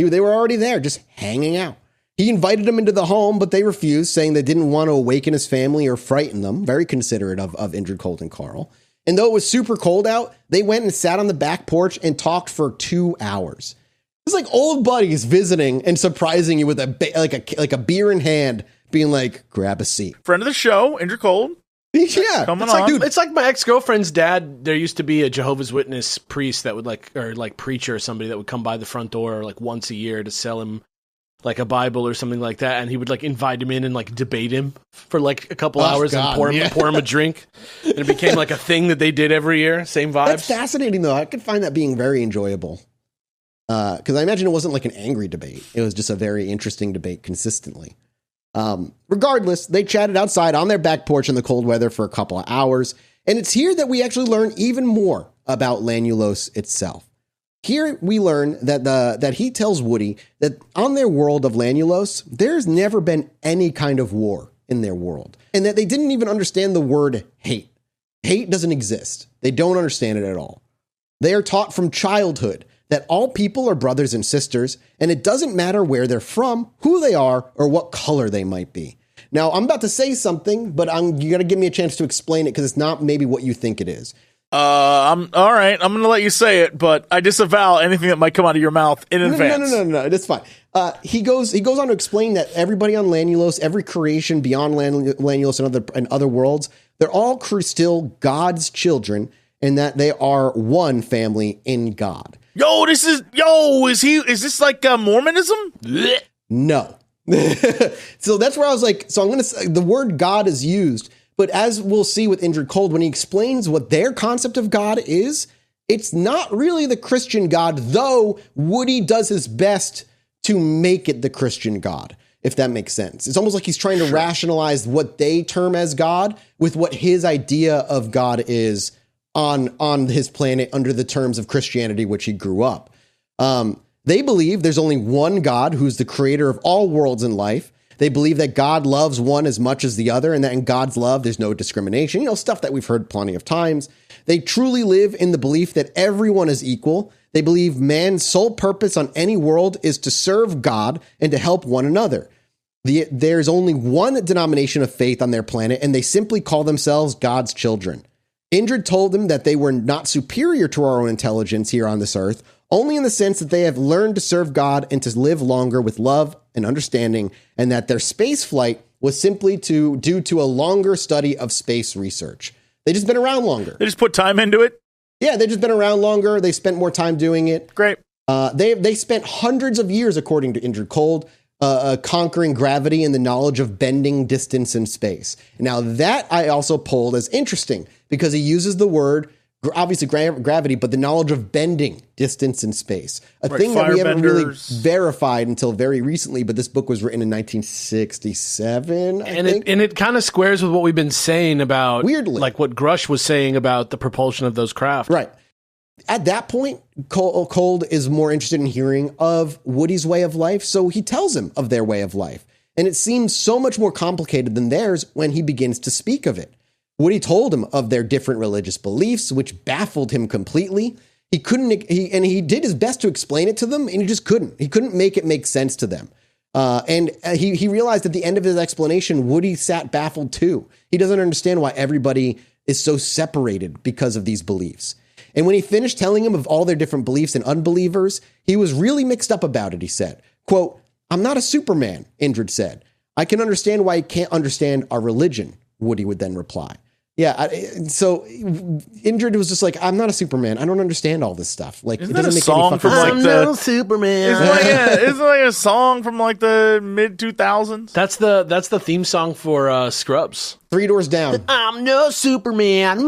They were already there, just hanging out. He invited them into the home, but they refused, saying they didn't want to awaken his family or frighten them. Very considerate of Indrid Cold and Carl. And though it was super cold out, they went and sat on the back porch and talked for 2 hours. It's like old buddies visiting and surprising you with a beer in hand, being like, grab a seat.
Friend of the show, Indrid Cold.
Yeah.
Coming
on.
Like,
dude, it's like my ex-girlfriend's dad. There used to be a Jehovah's Witness priest that would preacher or somebody that would come by the front door like once a year to sell him like a Bible or something like that. And he would like invite him in and like debate him for like a couple hours and pour him a drink. And it became like a thing that they did every year. Same vibes.
That's fascinating though. I could find that being very enjoyable. Because I imagine it wasn't like an angry debate. It was just a very interesting debate consistently. Regardless, they chatted outside on their back porch in the cold weather for a couple of hours. And it's here that we actually learn even more about Lanulos itself. Here we learn that he tells Woody that on their world of Lanulos, there's never been any kind of war in their world. And that they didn't even understand the word hate. Hate doesn't exist. They don't understand it at all. They are taught from childhood that all people are brothers and sisters, and it doesn't matter where they're from, who they are, or what color they might be. Now, I'm about to say something, but you got to give me a chance to explain it because it's not maybe what you think it is.
I'm all right. I'm going to let you say it, but I disavow anything that might come out of your mouth in advance.
No. That's fine. He goes on to explain that everybody on Lanulos, every creation beyond Lanulos and other worlds, they're all still God's children, and that they are one family in God.
Is this like Mormonism?
No. So that's where I was like, so I'm going to say the word God is used, but as we'll see with Indrid Cold, when he explains what their concept of God is, it's not really the Christian God, though Woody does his best to make it the Christian God, if that makes sense. It's almost like he's trying to rationalize what they term as God with what his idea of God is on his planet under the terms of Christianity, which he grew up. They believe there's only one God who's the creator of all worlds and life. They believe that God loves one as much as the other, and that in God's love, there's no discrimination. Stuff that we've heard plenty of times. They truly live in the belief that everyone is equal. They believe man's sole purpose on any world is to serve God and to help one another. There's only one denomination of faith on their planet, and they simply call themselves God's children. Indrid told them that they were not superior to our own intelligence here on this earth, only in the sense that they have learned to serve God and to live longer with love and understanding, and that their space flight was simply due to a longer study of space research. They just been around longer.
They just put time into it?
Yeah, they've just been around longer. They spent more time doing it.
Great.
They spent hundreds of years, according to Indrid Cold, conquering gravity and the knowledge of bending distance and space. Now that I also pulled as interesting because he uses the word obviously gravity, but the knowledge of bending distance and space, a thing that we haven't really verified until very recently. But this book was written in 1967,
and it kind of squares with what we've been saying about,
weirdly,
like what Grush was saying about the propulsion of those craft.
Right. At that point, Cold is more interested in hearing of Woody's way of life, so he tells him of their way of life. And it seems so much more complicated than theirs when he begins to speak of it. Woody told him of their different religious beliefs, which baffled him completely. He did his best to explain it to them, and he just couldn't. He couldn't make it make sense to them. And he realized at the end of his explanation, Woody sat baffled too. He doesn't understand why everybody is so separated because of these beliefs. And when he finished telling him of all their different beliefs and unbelievers, he was really mixed up about it, he said. Quote, "I'm not a Superman," Indrid said. "I can understand why he can't understand our religion," Woody would then reply. Yeah, so Indrid was just like, "I'm not a Superman. I don't understand all this stuff." Like,
isn't it doesn't make any fucking sense. I'm no Superman. Isn't like a song from like the mid 2000s?
That's the theme song for Scrubs.
3 Doors Down.
I'm no Superman.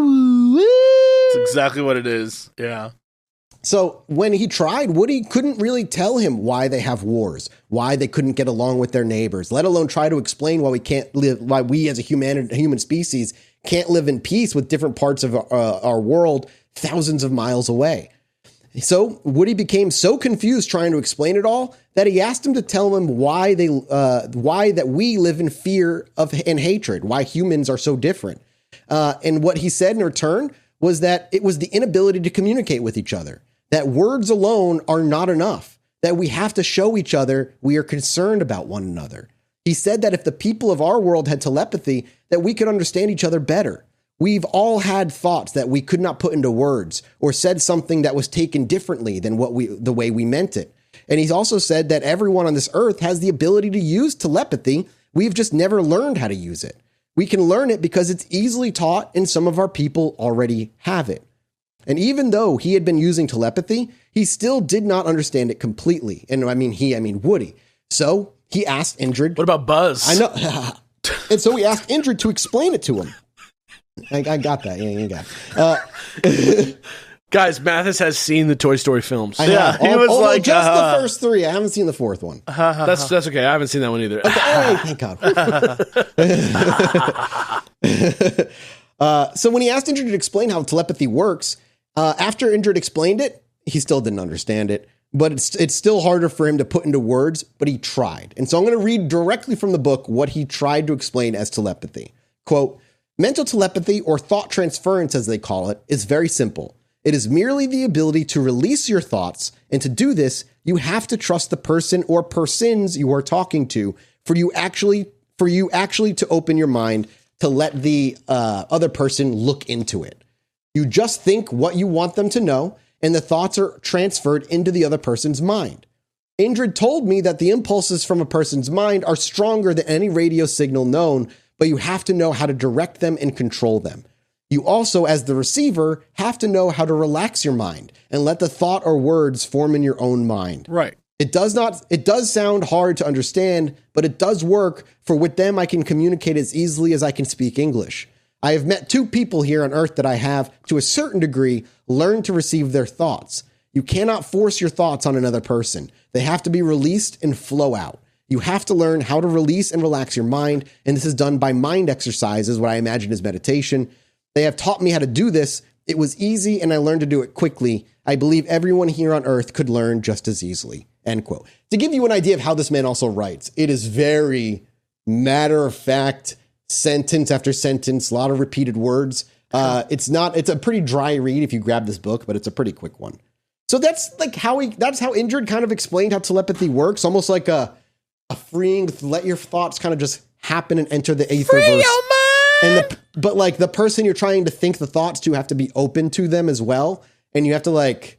That's exactly what it is. Yeah.
So when he tried, Woody couldn't really tell him why they have wars, why they couldn't get along with their neighbors, let alone try to explain why we as a human species can't live in peace with different parts of our world thousands of miles away. So Woody became so confused trying to explain it all that he asked him to tell him why that we live in fear of and hatred, why humans are so different. And what he said in return was that it was the inability to communicate with each other, that words alone are not enough, that we have to show each other we are concerned about one another. He said that if the people of our world had telepathy, that we could understand each other better. We've all had thoughts that we could not put into words or said something that was taken differently than the way we meant it. And he's also said that everyone on this earth has the ability to use telepathy. We've just never learned how to use it. We can learn it because it's easily taught and some of our people already have it. And even though he had been using telepathy, he still did not understand it completely. And I mean Woody. So he asked Indrid.
What about Buzz?
I know. And so he asked Indrid to explain it to him. I got that. Yeah, you got it.
Guys, Mathis has seen the Toy Story films.
He was like just the first 3. I haven't seen the 4th one.
That's okay. I haven't seen that one either.
Okay, thank God. So when he asked Indrid to explain how telepathy works, after Indrid explained it, he still didn't understand it. But it's still harder for him to put into words, but he tried. And so I'm going to read directly from the book what he tried to explain as telepathy. Quote, "Mental telepathy, or thought transference as they call it, is very simple. It is merely the ability to release your thoughts, and to do this, you have to trust the person or persons you are talking to for you actually to open your mind to let the other person look into it. You just think what you want them to know, and the thoughts are transferred into the other person's mind. Indrid told me that the impulses from a person's mind are stronger than any radio signal known, but you have to know how to direct them and control them. You also, as the receiver, have to know how to relax your mind and let the thought or words form in your own mind.
Right.
It does sound hard to understand, but it does work, for with them I can communicate as easily as I can speak English. I have met 2 people here on Earth that I have, to a certain degree, learned to receive their thoughts. You cannot force your thoughts on another person. They have to be released and flow out. You have to learn how to release and relax your mind, and this is done by mind exercises, what I imagine is meditation. They have taught me how to do this. It was easy, and I learned to do it quickly. I believe everyone here on Earth could learn just as easily." End quote. To give you an idea of how this man also writes, it is very matter-of-fact, sentence after sentence, a lot of repeated words. It's a pretty dry read if you grab this book, but it's a pretty quick one. So that's how Indrid kind of explained how telepathy works, almost like a freeing, let your thoughts kind of just happen and enter the aetherverse.
Free your mind!
But the person you're trying to think the thoughts to have to be open to them as well, and you have to let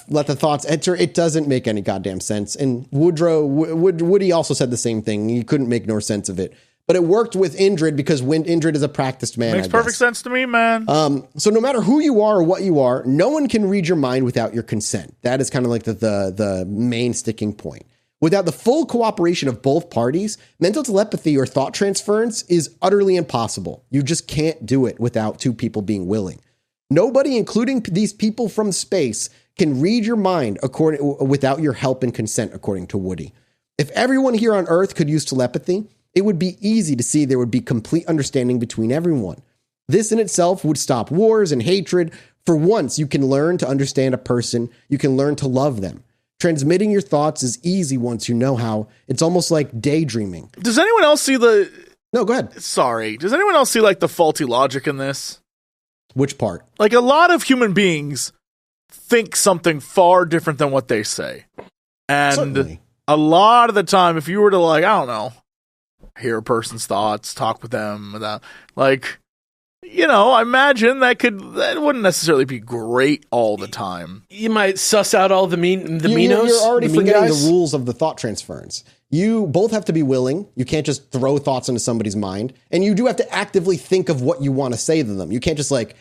the thoughts enter. It doesn't make any goddamn sense. And Woody also said the same thing. He couldn't make no sense of it. But it worked with Indrid because Indrid is a practiced man.
Makes perfect sense to me, man.
So no matter who you are or what you are, no one can read your mind without your consent. That is kind of like the main sticking point. Without the full cooperation of both parties, mental telepathy or thought transference is utterly impossible. You just can't do it without 2 people being willing. Nobody, including these people from space, can read your mind without your help and consent, according to Woody. If everyone here on Earth could use telepathy, it would be easy to see there would be complete understanding between everyone. This in itself would stop wars and hatred. For once, you can learn to understand a person. You can learn to love them. Transmitting your thoughts is easy once you know how. It's almost like daydreaming.
Does anyone else see the...
No, go ahead.
Sorry. Does anyone else see, like, the faulty logic in this?
Which part?
Like, a lot of human beings think something far different than what they say. And certainly. A lot of the time, if you were to, like, I don't know, hear a person's thoughts, talk with them, like, you know, I imagine that wouldn't necessarily be great all the time.
You might suss out all the Minos.
You're already forgetting the rules of the thought transference. You both have to be willing. You can't just throw thoughts into somebody's mind. And you do have to actively think of what you want to say to them. You can't just like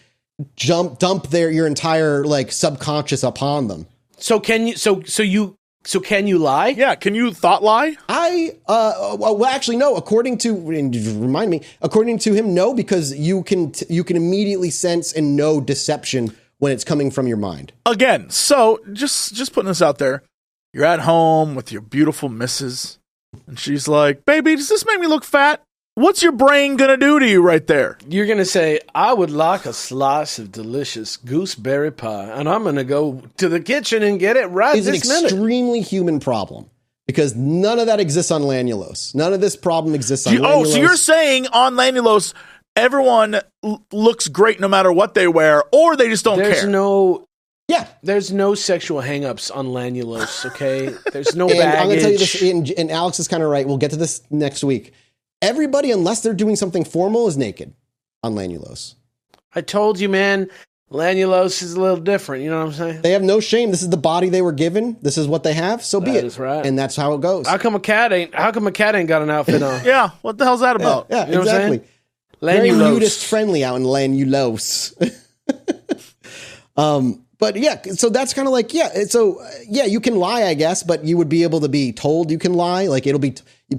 dump your entire like subconscious upon them.
So can you can you lie?
Yeah, can you thought lie?
Well, actually, no. According to him, no, because you can immediately sense and know deception when it's coming from your mind.
Again, so just putting this out there, you're at home with your beautiful missus, and she's like, "Baby, does this make me look fat?" What's your brain gonna do to you right there?
You're gonna say, "I would like a slice of delicious gooseberry pie," and I'm gonna go to the kitchen and get it right this minute.
It's an extremely human problem because none of that exists on Lanulos. None of this problem exists on Lanulos.
Oh, so you're saying on Lanulos, everyone looks great no matter what they wear, or they just don't care?
There's no sexual hangups on Lanulos, okay? There's no baggage.
I'm gonna tell you this, and Alex is kind of right. We'll get to this next week. Everybody, unless they're doing something formal, is naked on Lanulos.
I told you, man, Lanulos is a little different. You know what I'm saying?
They have no shame. This is the body they were given. This is what they have. So be it.
That is right.
And that's how it goes.
How come a cat ain't got an outfit on?
Yeah, what the hell's that about?
Yeah,
you know
exactly. Very nudist friendly out in Lanulos. But yeah, so that's kind of like, you can lie, I guess, but you would be able to be told you can lie. Like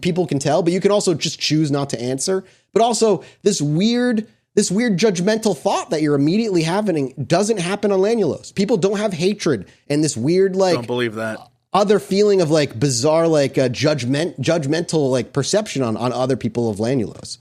people can tell, but you can also just choose not to answer. But also this weird judgmental thought that you're immediately having doesn't happen on Lanulos. People don't have hatred and this weird, like,
don't believe that
other feeling of like bizarre, like judgmental, like perception on other people of Lanulos.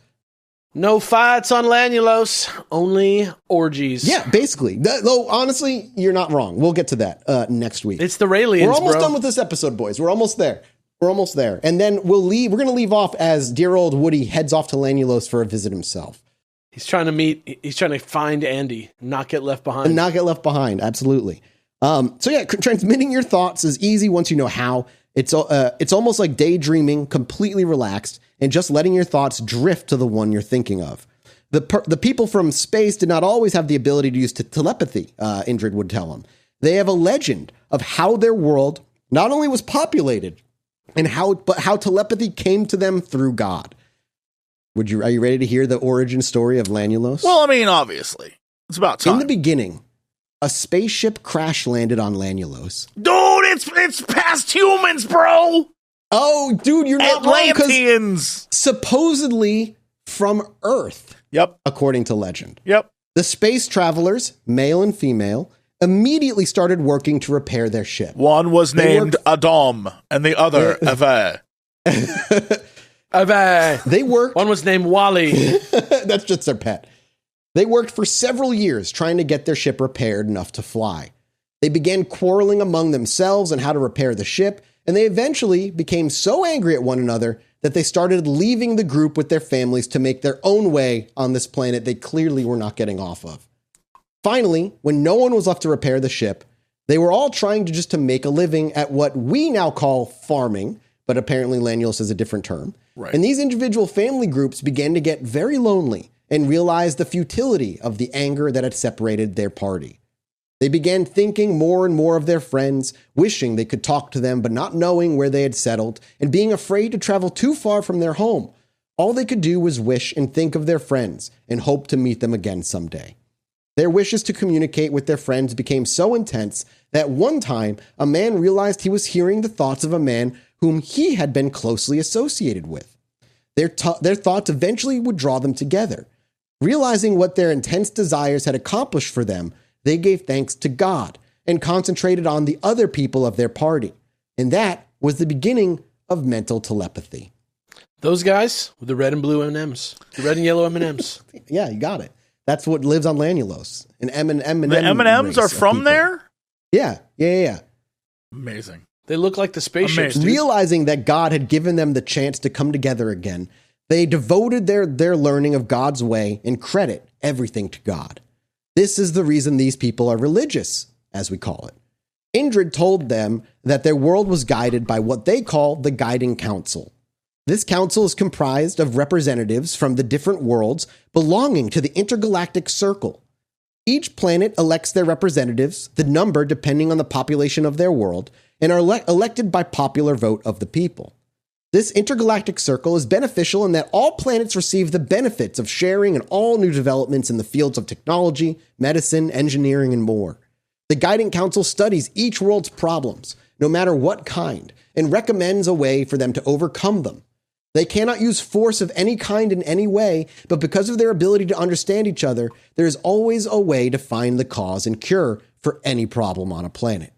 No fights on Lanulos, only orgies.
Yeah, basically. Though, honestly, you're not wrong. We'll get to that next week.
It's the Raelians,
We're almost done with this episode, boys. We're almost there. And then we'll leave. We're going to leave off as dear old Woody heads off to Lanulos for a visit himself.
He's trying to find Andy, not get left behind.
And not get left behind, absolutely. Transmitting your thoughts is easy once you know how. It's almost like daydreaming, completely relaxed, and just letting your thoughts drift to the one you're thinking of. The people from space did not always have the ability to use telepathy, Indrid would tell him. They have a legend of how their world not only was populated, but how telepathy came to them through God. Are you ready to hear the origin story of Lanulos?
Well, I mean, obviously. It's about time.
In the beginning, a spaceship crash landed on Lanulos.
Dude, it's past humans, bro!
Oh, dude, you're not wrong.
Atlanteans!
Supposedly from Earth.
Yep.
According to legend.
Yep.
The space travelers, male and female, immediately started working to repair their ship.
One was named Adam, and the other Ava.
They worked.
One was named Wally.
That's just their pet. They worked for several years trying to get their ship repaired enough to fly. They began quarreling among themselves on how to repair the ship, and they eventually became so angry at one another that they started leaving the group with their families to make their own way on this planet they clearly were not getting off of. Finally, when no one was left to repair the ship, they were all trying to make a living at what we now call farming, but apparently Lanulos has a different term.
Right.
And these individual family groups began to get very lonely and realized the futility of the anger that had separated their party. They began thinking more and more of their friends, wishing they could talk to them, but not knowing where they had settled, and being afraid to travel too far from their home. All they could do was wish and think of their friends and hope to meet them again someday. Their wishes to communicate with their friends became so intense that one time a man realized he was hearing the thoughts of a man whom he had been closely associated with. Their thoughts eventually would draw them together. Realizing what their intense desires had accomplished for them, they gave thanks to God and concentrated on the other people of their party. And that was the beginning of mental telepathy.
Those guys with the red and blue M&Ms, the red and yellow M&Ms.
Yeah, you got it. That's what lives on Lanulos. The
M&Ms are from there?
Yeah.
Amazing.
They look like the spaceships.
Realizing that God had given them the chance to come together again, they devoted their learning of God's way and credit everything to God. This is the reason these people are religious, as we call it. Indrid told them that their world was guided by what they call the Guiding Council. This council is comprised of representatives from the different worlds belonging to the Intergalactic Circle. Each planet elects their representatives, the number depending on the population of their world, and are elected by popular vote of the people. This intergalactic circle is beneficial in that all planets receive the benefits of sharing in all new developments in the fields of technology, medicine, engineering, and more. The Guiding Council studies each world's problems, no matter what kind, and recommends a way for them to overcome them. They cannot use force of any kind in any way, but because of their ability to understand each other, there is always a way to find the cause and cure for any problem on a planet.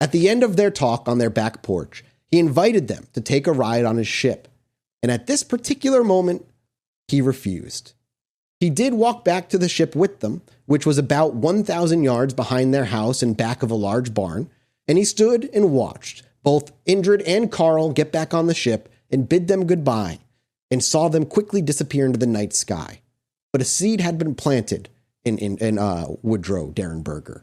At the end of their talk on their back porch, he invited them to take a ride on his ship, and at this particular moment, he refused. He did walk back to the ship with them, which was about 1,000 yards behind their house and back of a large barn, and he stood and watched both Indrid and Carl get back on the ship and bid them goodbye, and saw them quickly disappear into the night sky. But a seed had been planted in Woodrow Derenberger.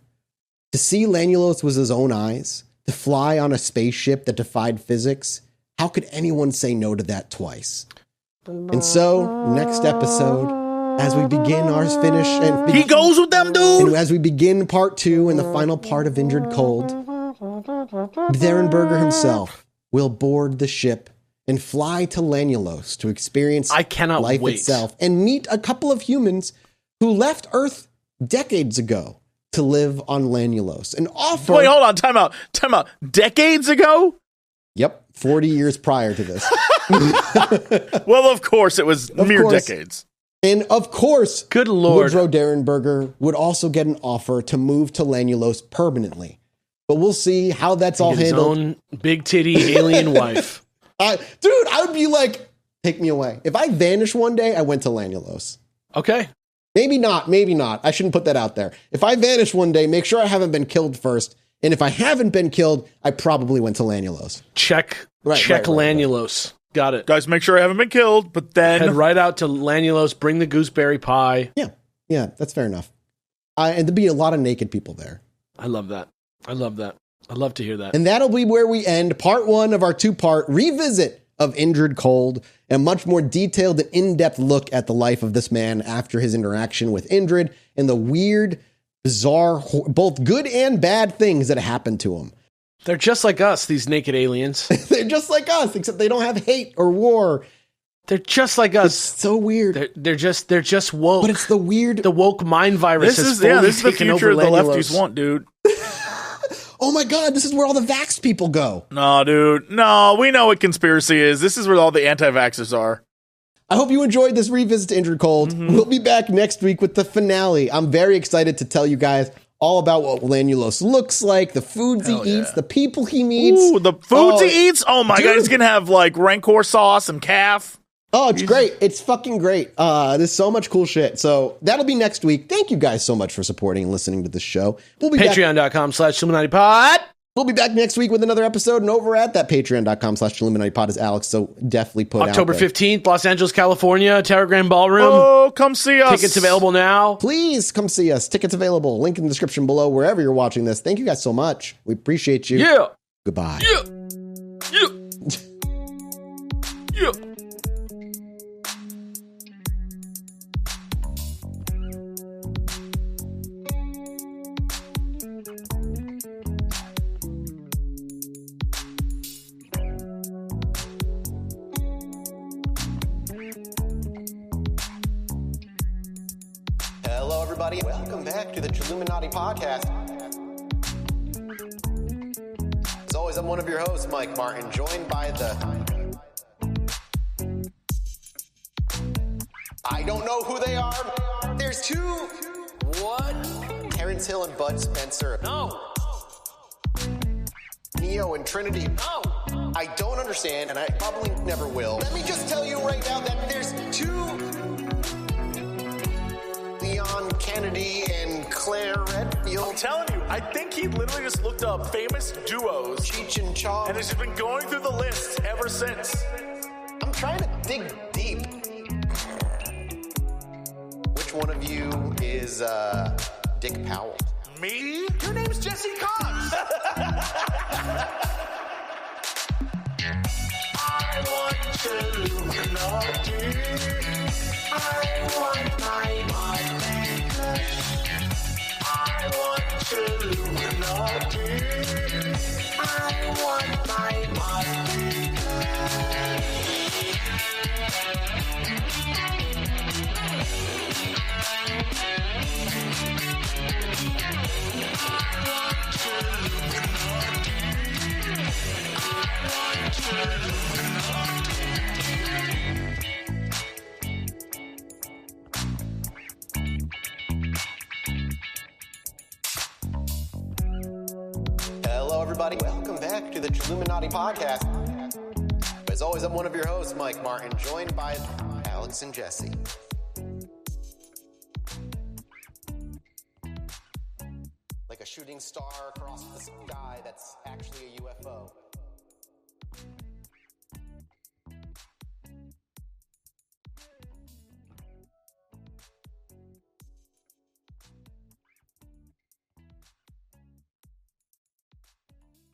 To see Lanulos with his own eyes, to fly on a spaceship that defied physics, how could anyone say no to that twice? And so, next episode, as we begin our finish...
he goes with them, dude!
And as we begin part 2 and the final part of Indrid Cold, Derenberger himself will board the ship and fly to Lanulos to experience life itself and meet a couple of humans who left Earth decades ago to live on Lanulos and offer...
Wait, hold on, time out. Decades ago?
Yep, 40 years prior to this.
Well, of course, it was decades.
And of course,
good Lord,
Woodrow Derenberger would also get an offer to move to Lanulos permanently. But we'll see how that's all handled.
His own big titty alien wife.
Dude, I would be like, take me away. If I vanish one day, I went to Lanulos.
Okay.
Maybe not. I shouldn't put that out there. If I vanish one day, make sure I haven't been killed first. And if I haven't been killed, I probably went to Lanulos.
Check Lanulos. Right. Got it.
Guys, make sure I haven't been killed, but then...
head right out to Lanulos, bring the gooseberry pie.
Yeah, that's fair enough. And there'd be a lot of naked people there.
I love that. I'd love to hear that.
And that'll be where we end part 1 of our 2-part revisit of Indrid Cold, a much more detailed and in-depth look at the life of this man after his interaction with Indrid and the weird, bizarre, both good and bad things that happened to him.
They're just like us, these naked aliens.
They're just like us, except they don't have hate or war.
They're just like us.
It's so weird.
They're just woke.
But it's the
woke mind virus.
This is the future the lefties want, dude.
Oh my God, this is where all the vax people go.
No, dude. No, we know what conspiracy is. This is where all the anti-vaxxers are.
I hope you enjoyed this revisit to Indrid Cold. Mm-hmm. We'll be back next week with the finale. I'm very excited to tell you guys all about what Lanulos looks like, the foods he eats, the people he meets.
Ooh, the foods he eats? Oh my God, he's going to have like Rancor sauce and calf.
Oh, it's great. It's fucking great. There's so much cool shit. So that'll be next week. Thank you guys so much for supporting and listening to this show. We'll be
Patreon.com/ChilluminatiPod.
We'll be back next week with another episode. And over at that Patreon.com/ChilluminatiPod is Alex. So definitely put
October
out there.
15th, Los Angeles, California, Terragram Ballroom.
Oh, come see us.
Tickets available now.
Please come see us. Tickets available. Link in the description below wherever you're watching this. Thank you guys so much. We appreciate you.
Yeah.
Goodbye.
Yeah.
Hello, everybody. Welcome back to the Chilluminati podcast. As always, I'm one of your hosts, Mike Martin, joined by I don't know who they are. there's two.
What?
Terrence Hill and Bud Spencer.
No.
Neo and Trinity.
No.
I don't understand, and I probably never will. Let me just tell you right now that there's two. Leon Kennedy and Claire Redfield.
I'm telling you, I think he literally just looked up famous duos.
Cheech and Chong.
And has just been going through the list ever since.
I'm trying to dig deep. Which one of you is Dick Powell?
Me? Your name's Jesse Cox. I want Chilluminati. I want my I want Chilluminati. I want my
Hello, everybody. Welcome back to the Chilluminati podcast. As always, I'm one of your hosts, Mike Martin, joined by Alex and Jesse. Like a shooting star across the sky that's actually a UFO.